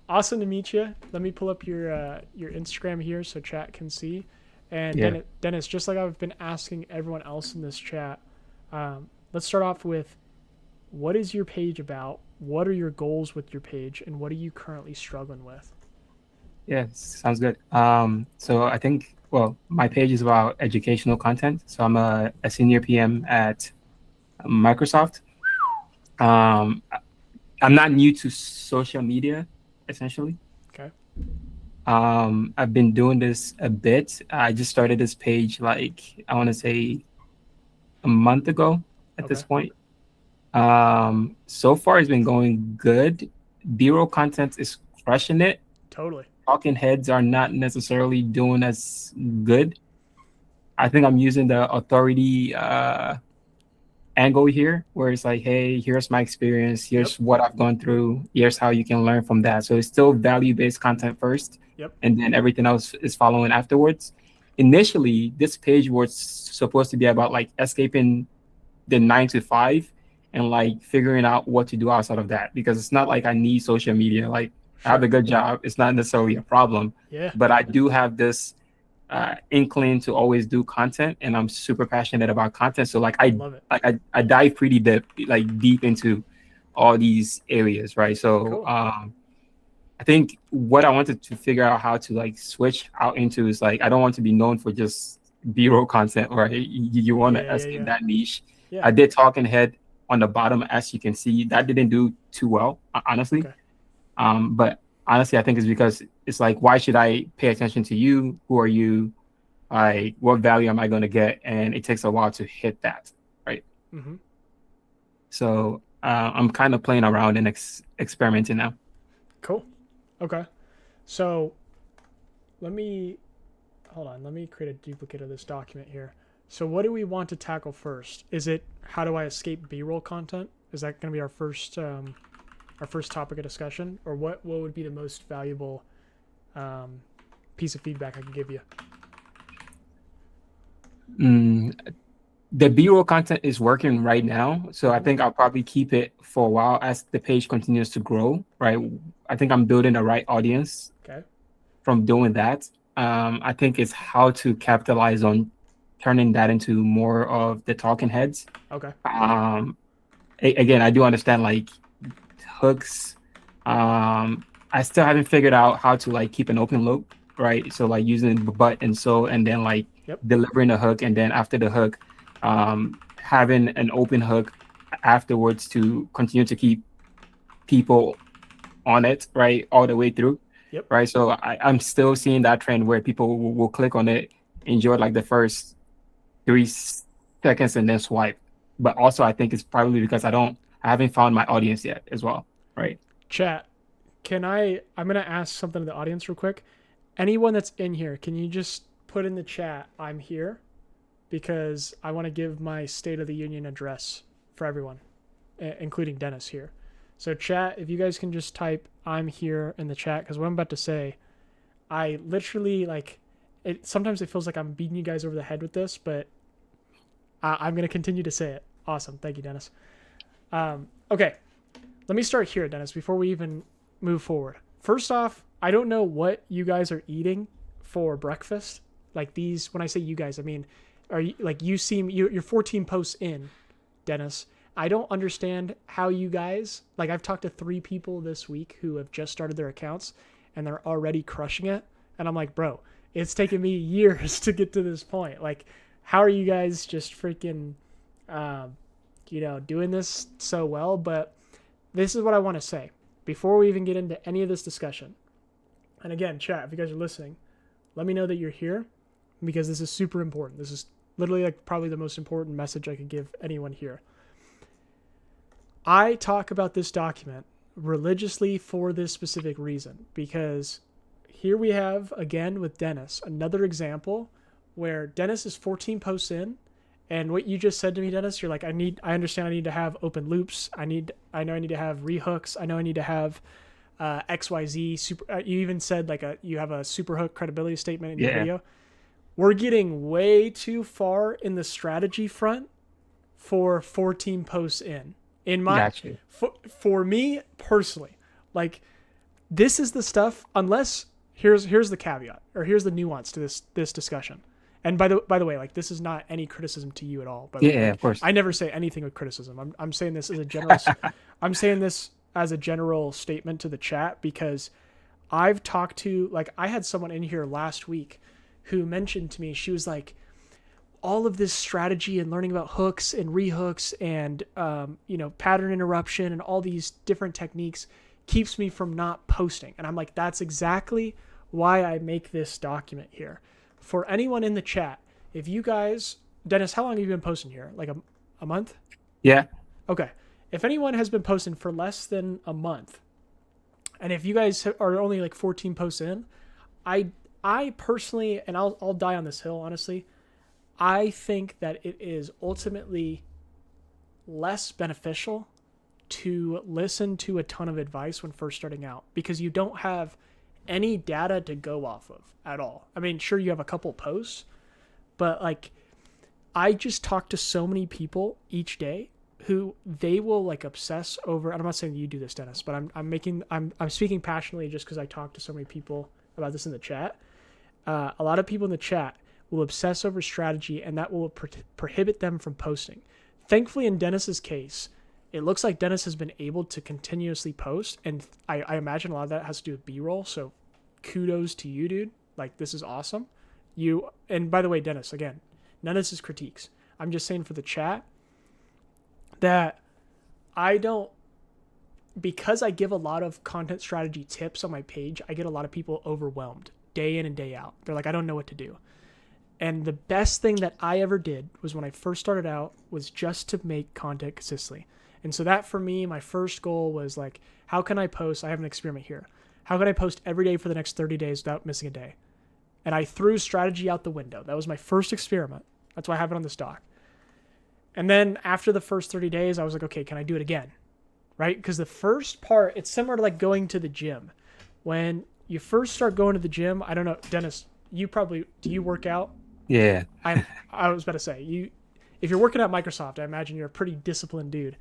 Awesome to meet you. Let me pull up your Instagram here so chat can see. And
Yeah.
Dennis, just like I've been asking everyone else in this chat, let's start off with what is your page about? What are your goals with your page? And what are you currently struggling with?
Yeah, sounds good. So I think, well, my page is about educational content. So I'm a senior PM at Microsoft. I'm not new to social media, essentially.
Okay.
I've been doing this a bit. I just started this page, like, I want to say a month ago at this point. So far it's been going good. B-roll content is crushing it.
Totally.
Talking heads are not necessarily doing as good. I think I'm using the authority angle here, where it's like, hey, here's my experience, here's what I've gone through, here's how you can learn from that. So it's still value-based content first, and then everything else is following afterwards. Initially, this page was supposed to be about like escaping the 9 to 5 and like figuring out what to do outside of that, because it's not like I need social media. Like, I have a good job. It's not necessarily a problem.
Yeah.
But I do have this inkling to always do content, and I'm super passionate about content. So like I
love it.
I dive pretty deep into all these areas, right? So
Cool.
I think what I wanted to figure out how to like switch out into is like, I don't want to be known for just B-roll content, right? You want to escape that niche.
Yeah.
I did talking head on the bottom, as you can see. That didn't do too well, honestly.
Okay.
But honestly, I think it's because it's like, why should I pay attention to you? Who are you? Like, what value am I going to get? And it takes a while to hit that, right?
Mm-hmm.
So I'm kind of playing around and experimenting now.
Cool. Okay. So let me create a duplicate of this document here. So what do we want to tackle first? Is it how do I escape B-roll content? Is that going to be our first topic of discussion, or what would be the most valuable piece of feedback I can give you?
The B-roll content is working right now, so I think I'll probably keep it for a while as the page continues to grow, right? I think I'm building the right audience from doing that. I think it's how to capitalize on turning that into more of the talking heads.
Okay.
Again, I do understand like hooks. I still haven't figured out how to like keep an open loop, right? So like using but and so, and then like delivering a hook, and then after the hook, having an open hook afterwards to continue to keep people on it, right, all the way through.
Yep.
right? So I'm still seeing that trend where people will click on it, enjoy like the first 3 seconds, and then swipe. But also, I think it's probably because I haven't found my audience yet as well, right?
Chat. I'm gonna ask something to the audience real quick. Anyone that's in here, can you just put in the chat, I'm here? Because I want to give my State of the Union address for everyone, including Dennis here. So chat, if you guys can just type I'm here in the chat, because what I'm about to say, I literally like it. Sometimes it feels like I'm beating you guys over the head with this, but I'm going to continue to say it. Awesome. Thank you, Dennis. Okay. Let me start here, Dennis, before we even move forward. First off, I don't know what you guys are eating for breakfast. Like these, when I say you guys, I mean, are you like you're 14 posts in, Dennis. I don't understand how you guys, like I've talked to 3 people this week who have just started their accounts and they're already crushing it. And I'm like, bro, it's taken me years to get to this point. Like, how are you guys just freaking, doing this so well? But this is what I want to say before we even get into any of this discussion. And again, chat, if you guys are listening, let me know that you're here because this is super important. This is literally like probably the most important message I could give anyone here. I talk about this document religiously for this specific reason, because here we have, again, with Dennis, another example where Dennis is 14 posts in, and what you just said to me, Dennis, you're like, I understand I need to have open loops. I know I need to have rehooks. I know I need to have XYZ super. You even said like you have a super hook credibility statement in your video. We're getting way too far in the strategy front for 14 posts in. In my for me personally, like this is the stuff. Unless here's the caveat, or here's the nuance to this discussion. And by the way, like this is not any criticism to you at all. By the way,
of course.
I never say anything with criticism. I'm saying this as a general. I'm saying this as a general statement to the chat because I've talked to, like, I had someone in here last week who mentioned to me, she was like, all of this strategy and learning about hooks and rehooks and pattern interruption and all these different techniques keeps me from not posting. And I'm like, that's exactly why I make this document here. For anyone in the chat, if you guys, Dennis, how long have you been posting here? Like a month?
Yeah.
Okay. If anyone has been posting for less than a month, and if you guys are only like 14 posts in, I personally, and I'll die on this hill, honestly, I think that it is ultimately less beneficial to listen to a ton of advice when first starting out because you don't have any data to go off of at all. I mean, sure, you have a couple posts, but like I just talk to so many people each day who they will like obsess over, and I'm not saying you do this, Dennis, but I'm speaking passionately just because I talk to so many people about this in the chat. A lot of people in the chat will obsess over strategy, and that will prohibit them from posting. Thankfully, in Dennis's case, it looks like Dennis has been able to continuously post, and I imagine a lot of that has to do with B-roll, so kudos to you, dude. Like, this is awesome. And by the way, Dennis, again, none of this is critiques. I'm just saying for the chat that because I give a lot of content strategy tips on my page, I get a lot of people overwhelmed day in and day out. They're like, I don't know what to do. And the best thing that I ever did was when I first started out was just to make content consistently. And so that for me, my first goal was like, how can I post? I have an experiment here. How can I post every day for the next 30 days without missing a day? And I threw strategy out the window. That was my first experiment. That's why I have it on this doc. And then after the first 30 days, I was like, okay, can I do it again? Right? Because the first part, it's similar to like going to the gym. When you first start going to the gym, I don't know, Dennis, do you work out?
Yeah.
I was about to say, if you're working at Microsoft, I imagine you're a pretty disciplined dude.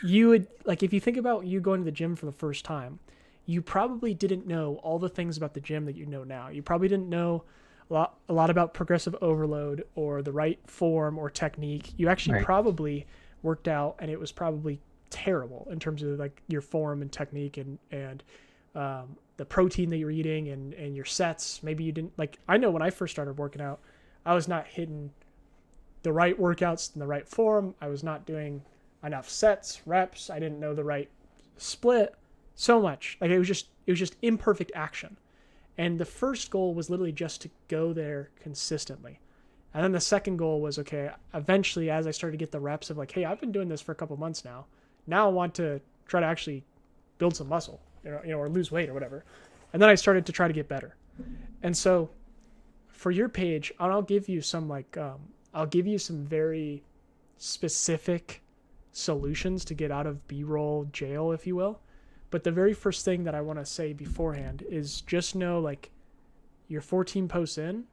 You would, like, if you think about you going to the gym for the first time, you probably didn't know all the things about the gym that you know now. You probably didn't know a lot about progressive overload or the right form or technique. You actually probably worked out and it was probably terrible in terms of like your form and technique and the protein that you're eating and your sets. Maybe you didn't, like, I know when I first started working out, I was not hitting the right workouts in the right form. I was not doing enough sets, reps. I didn't know the right split. so much. Like it was just imperfect action. And the first goal was literally just to go there consistently. And then the second goal was, okay, eventually as I started to get the reps of like, hey, I've been doing this for a couple months now. Now I want to try to actually build some muscle, or lose weight or whatever. And then I started to try to get better. And so for your page, I'll give you some I'll give you some very specific solutions to get out of B-roll jail, if you will. But the very first thing that I want to say beforehand is just know, like, you're 14 posts in.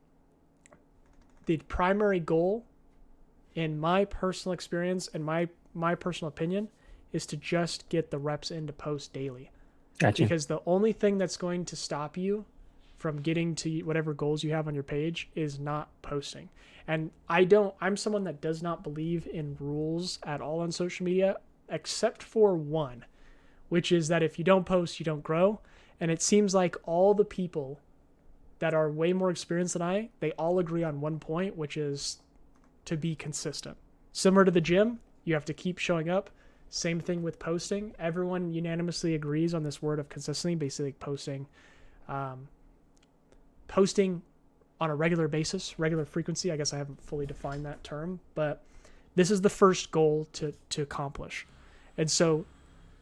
The primary goal, in my personal experience and my personal opinion, is to just get the reps in to post daily.
Gotcha.
Because the only thing that's going to stop you from getting to whatever goals you have on your page is not posting. And I'm someone that does not believe in rules at all on social media, except for one, which is that if you don't post, you don't grow. And it seems like all the people that are way more experienced than they all agree on one point, which is to be consistent. Similar to the gym, you have to keep showing up. Same thing with posting. Everyone unanimously agrees on this word of consistency, basically posting on a regular basis, regular frequency. I guess I haven't fully defined that term, but this is the first goal to accomplish. And so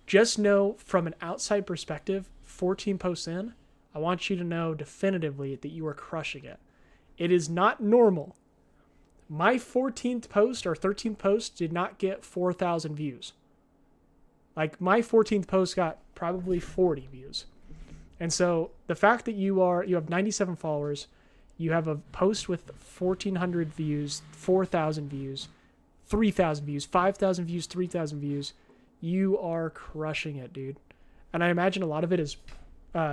just know from an outside perspective, 14 posts in, I want you to know definitively that you are crushing it. It is not normal. My 14th post or 13th post did not get 4,000 views. Like my 14th post got probably 40 views. And so the fact that you have 97 followers, you have a post with 1,400 views, 4,000 views, 3,000 views, 5,000 views, 3,000 views, you are crushing it, dude. And I imagine a lot of it is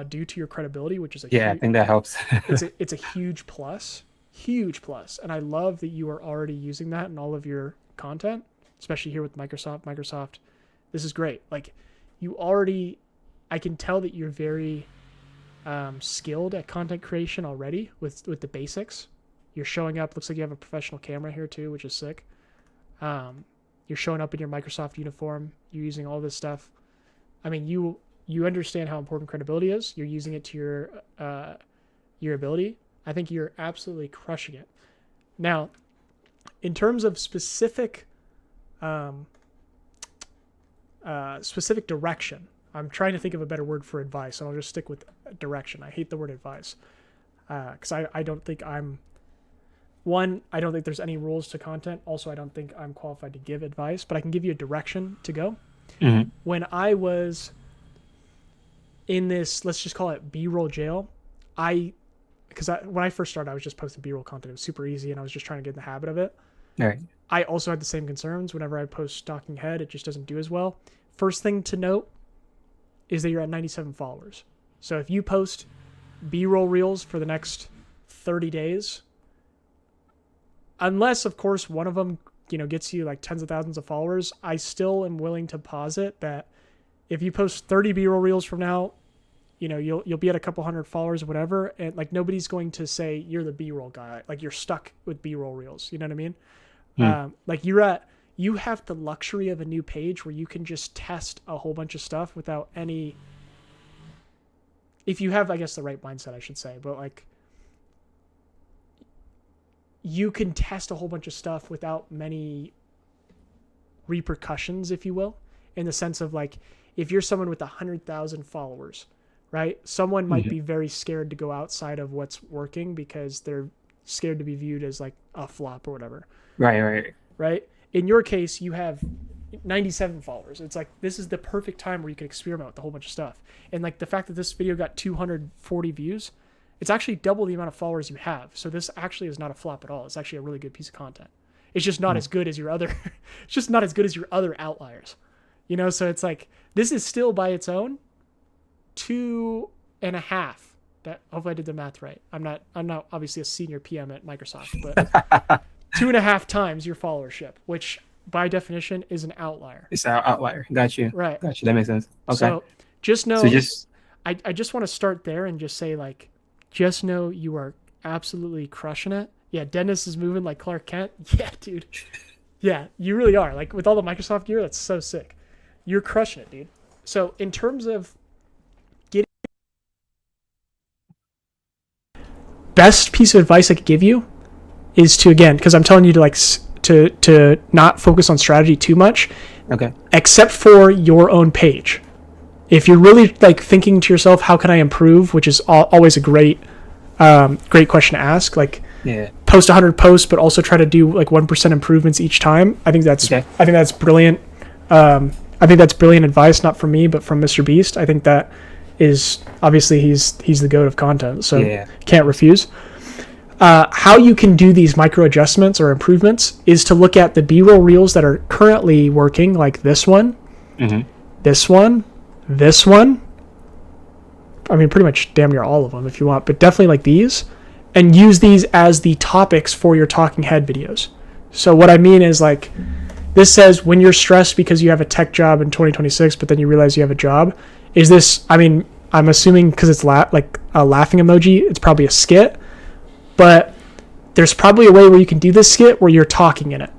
due to your credibility, which is
I think that helps.
it's a huge plus. And I love that you are already using that in all of your content, especially here with Microsoft. This is great. Like I can tell that you're very skilled at content creation already with the basics. You're showing up. Looks like you have a professional camera here too, which is sick. You're showing up in your Microsoft uniform. You're using all this stuff. I mean, you understand how important credibility is. You're using it to your ability. I think you're absolutely crushing it. Now, in terms of specific direction, I'm trying to think of a better word for advice, and I'll just stick with direction. I hate the word advice because I don't think I don't think there's any rules to content. Also, I don't think I'm qualified to give advice, but I can give you a direction to go.
Mm-hmm.
When I was in this, let's just call it B-roll jail, when I first started, I was just posting B-roll content. It was super easy, and I was just trying to get in the habit of it.
All right.
I also had the same concerns. Whenever I post stalking head, it just doesn't do as well. First thing to note is that you're at 97 followers. So if you post B-roll reels for the next 30 days, unless, of course, one of them, gets you like tens of thousands of followers, I still am willing to posit that if you post 30 B-roll reels from now, you'll be at a couple hundred followers or whatever, and like nobody's going to say you're the B-roll guy. Like you're stuck with B-roll reels. You know what I mean? Like you have the luxury of a new page where you can just test a whole bunch of stuff without any, if you have, I guess, the right mindset, I should say, but like you can test a whole bunch of stuff without many repercussions, if you will, in the sense of like, if you're someone with 100,000 followers, right? Someone might be very scared to go outside of what's working because they're scared to be viewed as like a flop or whatever. Right? In your case, you have 97 followers. It's like, this is the perfect time where you can experiment with a whole bunch of stuff. And like the fact that this video got 240 views, it's actually double the amount of followers you have. So this actually is not a flop at all. It's actually a really good piece of content. It's just not as good as your other, it's just not as good as your other outliers. So it's like, this is still by its own 2.5. That, hopefully I did the math right. I'm not obviously a senior PM at Microsoft, but 2.5 times your followership, which by definition is an outlier.
It's an outlier. Got you.
Right.
Got you. That makes sense. Okay.
So just know, I just want to start there and just say, like, just know you are absolutely crushing it. Yeah, Dennis is moving like Clark Kent. Yeah, dude. Yeah, you really are. Like with all the Microsoft gear, that's so sick. You're crushing it, dude. So in terms of best piece of advice I could give you is to, again, because I'm telling you to like to not focus on strategy too much,
Okay.
except for your own page. If you're really like thinking to yourself, how can I improve, which is always a great question to ask. Like,
Yeah.
post 100 posts, but also try to do like 1% improvements each time. I think that's brilliant. I think that's brilliant advice, not from me, but from Mr. Beast. I think that is obviously he's the goat of content, so can't refuse. How you can do these micro adjustments or improvements is to look at the B-roll reels that are currently working, like this one, this one, this one. I mean, pretty much damn near all of them if you want, but definitely like these, and use these as the topics for your talking head videos. So what I mean is, like, this says when you're stressed because you have a tech job in 2026, but then you realize you have a job. Is this, I mean, I'm assuming because it's like a laughing emoji, it's probably a skit, but there's probably a way where you can do this skit where you're talking in it,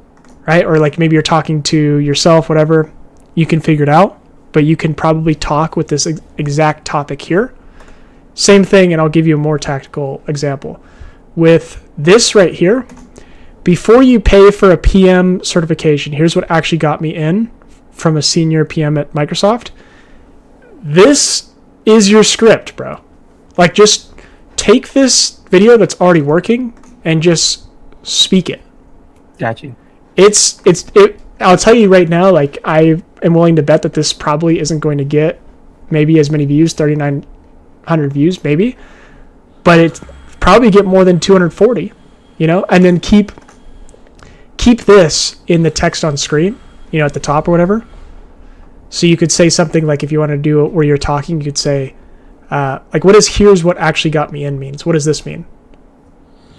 right? Or like maybe you're talking to yourself, whatever. You can figure it out, but you can probably talk with this exact topic here. Same thing, and I'll give you a more tactical example. With this right here, before you pay for a PM certification, here's what actually got me in from a senior PM at Microsoft. This is your script, bro. Like, just take this video that's already working and just speak it.
Got you.
I'll tell you right now, like, I am willing to bet that this probably isn't going to get maybe as many views, 3,900 views, maybe, but it's probably get more than 240, and then keep this in the text on screen, at the top or whatever. So you could say something like, if you want to do it where you're talking, you could say, like, here's what actually got me in means. What does this mean?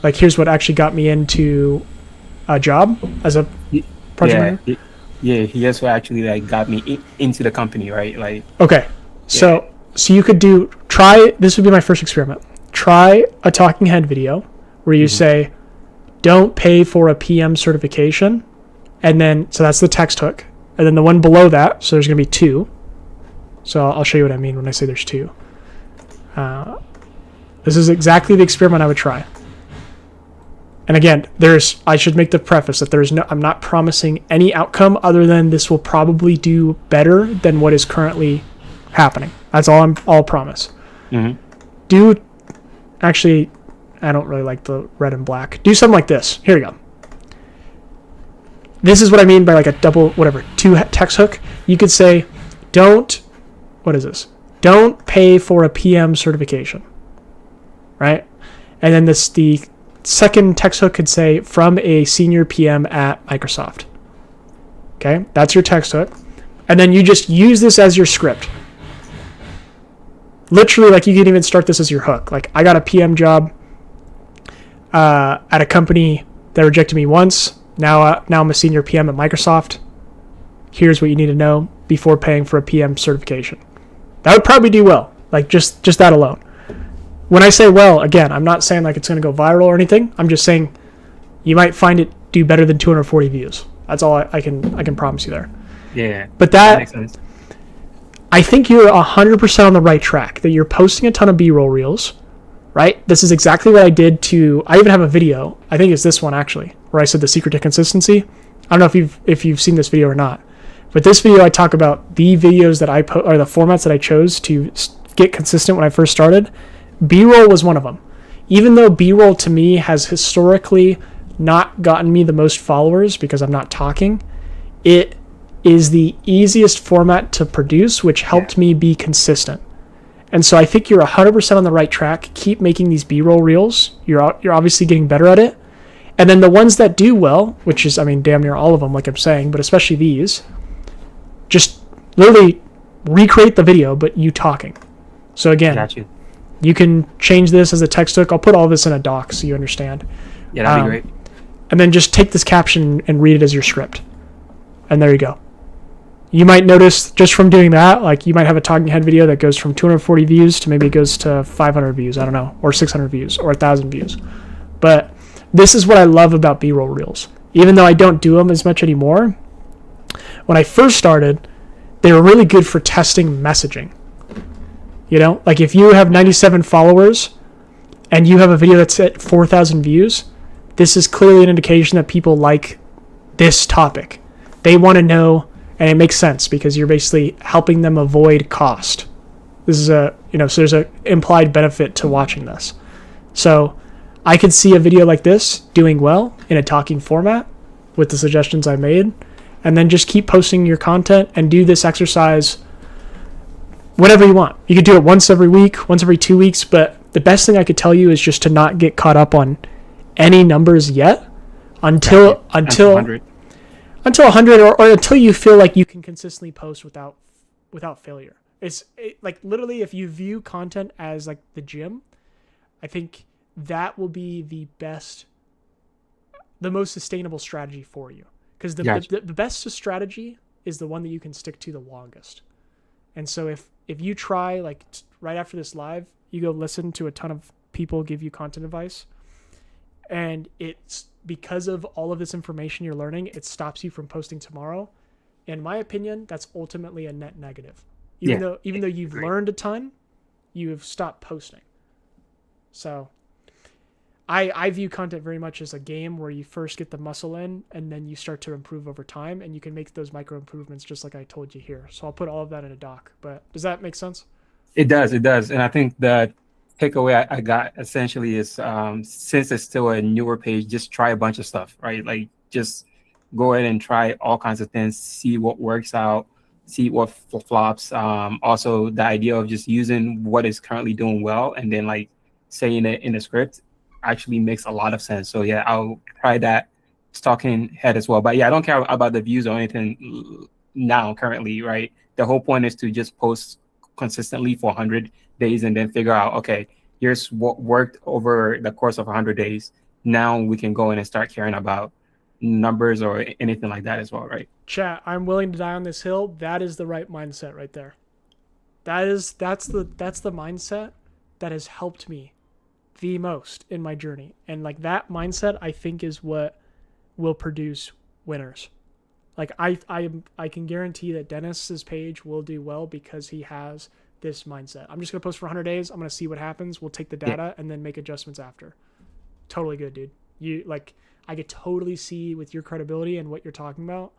Like, here's what actually got me into a job as a project manager.
Here's what actually like got me into the company, right? Like,
okay, so you could try. This would be my first experiment. Try a talking head video where you say, "Don't pay for a PM certification," and then so that's the text hook, and then the one below that. So there's gonna be two. So I'll show you what I mean when I say there's two. This is exactly the experiment I would try. And again, I should make the preface that I'm not promising any outcome other than this will probably do better than what is currently happening. That's all I'll promise. Actually, I don't really like the red and black. Do something like this. Here we go. This is what I mean by like a double, two text hook. You could say, don't pay for a PM certification, right? And then the second text hook could say, from a senior PM at Microsoft. Okay, that's your text hook. And then you just use this as your script. Literally, like, you can even start this as your hook. Like, I got a PM job at a company that rejected me once. Now I'm a senior PM at Microsoft. Here's what you need to know before paying for a PM certification. That would probably do well. Like, just that alone. When I say well, again, I'm not saying like it's going to go viral or anything. I'm just saying you might find it do better than 240 views. That's all I can promise you there.
Yeah.
But that
makes sense.
I think you're 100% on the right track, that you're posting a ton of B-roll reels, right? This is exactly what I did I even have a video, I think it's this one actually, where I said the secret to consistency. I don't know if you've seen this video or not, but this video I talk about the videos that I put, or the formats that I chose to get consistent when I first started. B-roll was one of them. Even though B-roll to me has historically not gotten me the most followers because I'm not talking, it is the easiest format to produce, which helped me be consistent. And so I think you're 100% on the right track. Keep making these B-roll reels. You're obviously getting better at it. And then the ones that do well, which is, I mean, damn near all of them, like I'm saying, but especially these, just literally recreate the video, but you talking. So again,
Got you.
You can change this as a text hook. I'll put all this in a doc so you understand.
Yeah, that'd be great.
And then just take this caption and read it as your script. And there you go. You might notice just from doing that, like, you might have a talking head video that goes from 240 views to maybe it goes to 500 views, I don't know, or 600 views, or 1,000 views. But this is what I love about B-roll reels. Even though I don't do them as much anymore, when I first started, they were really good for testing messaging. Like, if you have 97 followers and you have a video that's at 4,000 views, this is clearly an indication that people like this topic. They want to know, and it makes sense because you're basically helping them avoid cost. This is so there's a implied benefit to watching this. So I could see a video like this doing well in a talking format with the suggestions I made, and then just keep posting your content and do this exercise whenever you want. You could do it once every week, once every 2 weeks, but the best thing I could tell you is just to not get caught up on any numbers yet until 100 or until you feel like you can consistently post without failure. Like literally, if you view content as like the gym, I think that will be the most sustainable strategy for you, because the best strategy is the one that you can stick to the longest. And so if you try, like right after this live, you go listen to a ton of people give you content advice, and it's because of all of this information you're learning, it stops you from posting tomorrow. In my opinion, that's ultimately a net negative. Even though you've learned a ton, you have stopped posting. So I view content very much as a game where you first get the muscle in, and then you start to improve over time, and you can make those micro improvements just like I told you here. So I'll put all of that in a doc. But does that make sense?
It does. And I think the takeaway I got essentially is, since it's still a newer page, just try a bunch of stuff, right? Like just go ahead and try all kinds of things, see what works out, see what flops. Also, the idea of just using what is currently doing well and then like saying it in the script actually makes a lot of sense. So yeah, I'll try that talking head as well. But yeah, I don't care about the views or anything now currently, right? The whole point is to just post consistently for 100 days and then figure out, okay, here's what worked over the course of 100 days. Now we can go in and start caring about numbers or anything like that as well, right?
Chat, I'm willing to die on this hill. That is the right mindset right there. That's the mindset that has helped me the most in my journey. And like that mindset, I think, is what will produce winners. Like I can guarantee that Dennis's page will do well because he has this mindset. I'm just gonna post for 100 days. I'm gonna see what happens. We'll take the data and then make adjustments after. Totally good, dude. You like, I could totally see with your credibility and what you're talking about,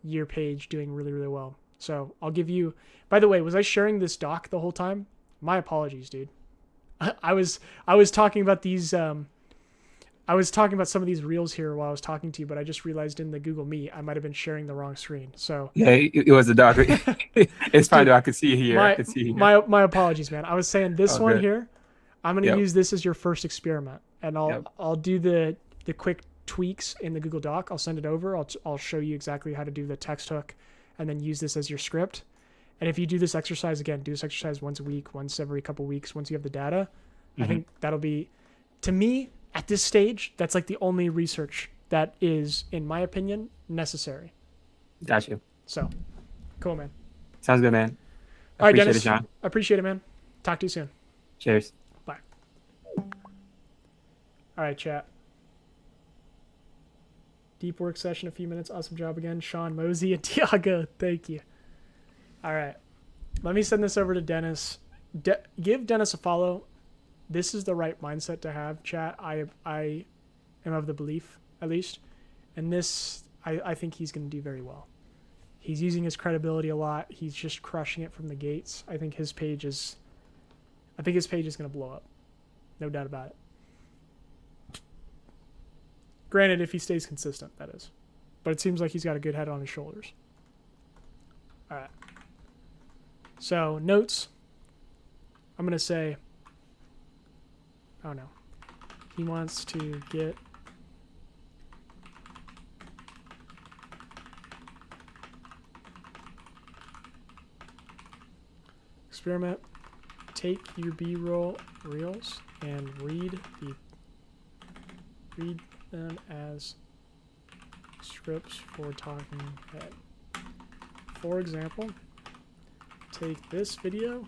your page doing really, really well. So I'll give you. By the way, was I sharing this doc the whole time? My apologies, dude. I was talking about these. I was talking about some of these reels here while I was talking to you, but I just realized in the Google Meet I might have been sharing the wrong screen. So
yeah, it was a doc. It's fine. Dude, I could see it here. I could see it here.
My apologies, man. I was saying this one here. I'm gonna use this as your first experiment, and I'll do the quick tweaks in the Google Doc. I'll send it over. I'll show you exactly how to do the text hook, and then use this as your script. And if you do this exercise again, do this exercise once a week, once every couple of weeks, once you have the data, I think that'll be, to me, at this stage, that's like the only research that is, in my opinion, necessary.
Got you.
So, cool, man.
Sounds good, man.
All right, Dennis.
It, John.
I appreciate it, man. Talk to you soon.
Cheers.
Bye. All right, chat. Deep work session, a few minutes. Awesome job again. Sean, Mosey, and Tiago. Thank you. All right. Let me send this over to Dennis. Give Dennis a follow. This is the right mindset to have, chat. I am of the belief, at least. And this, I think he's going to do very well. He's using his credibility a lot. He's just crushing it from the gates. I think his page is going to blow up. No doubt about it. Granted, if he stays consistent, that is. But it seems like he's got a good head on his shoulders. All right. So, notes. I'm going to say, oh no. He wants to get experiment. Take your B-roll reels and read them as scripts for talking head. For example, take this video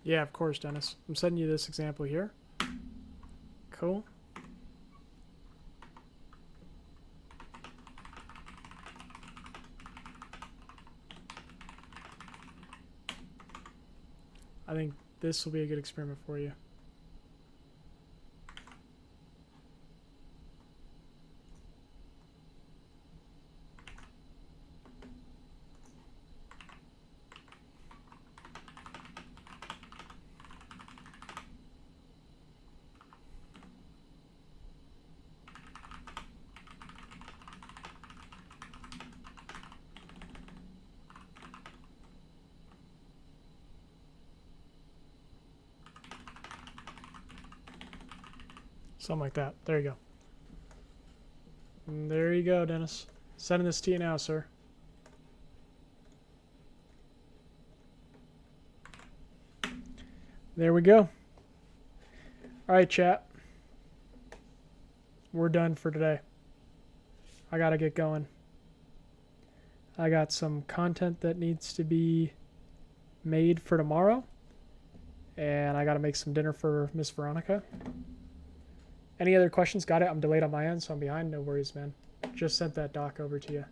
Yeah, of course, Dennis. I'm sending you this example here. Cool. I think this will be a good experiment for you. Something like that. There you go. And there you go, Dennis. Sending this to you now, sir. There we go. All right, chat. We're done for today. I gotta get going. I got some content that needs to be made for tomorrow. And I gotta make some dinner for Miss Veronica. Any other questions? Got it. I'm delayed on my end, so I'm behind. No worries, man. Just sent that doc over to you.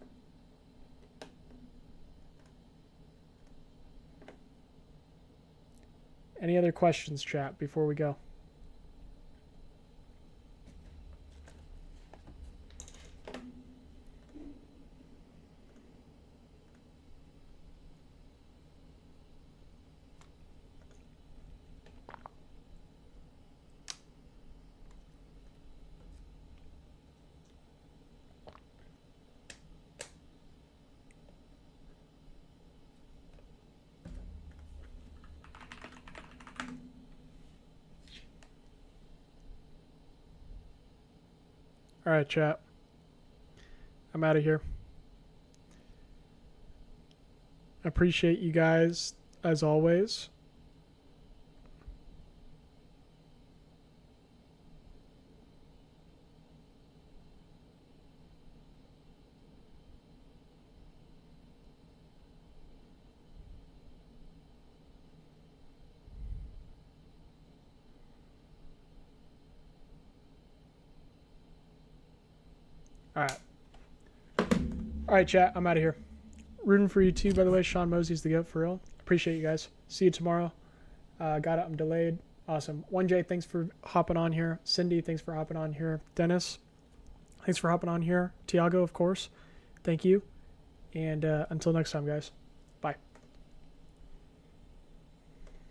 Any other questions, chat, before we go? All right, chat. I'm out of here. Appreciate you guys as always. All right. All right, chat. I'm out of here. Rooting for you too, by the way. Sean Mosey's the GOAT for real. Appreciate you guys. See you tomorrow. Got it. I'm delayed. Awesome. 1J, thanks for hopping on here. Cindy, thanks for hopping on here. Dennis, thanks for hopping on here. Tiago, of course. Thank you. And until next time, guys.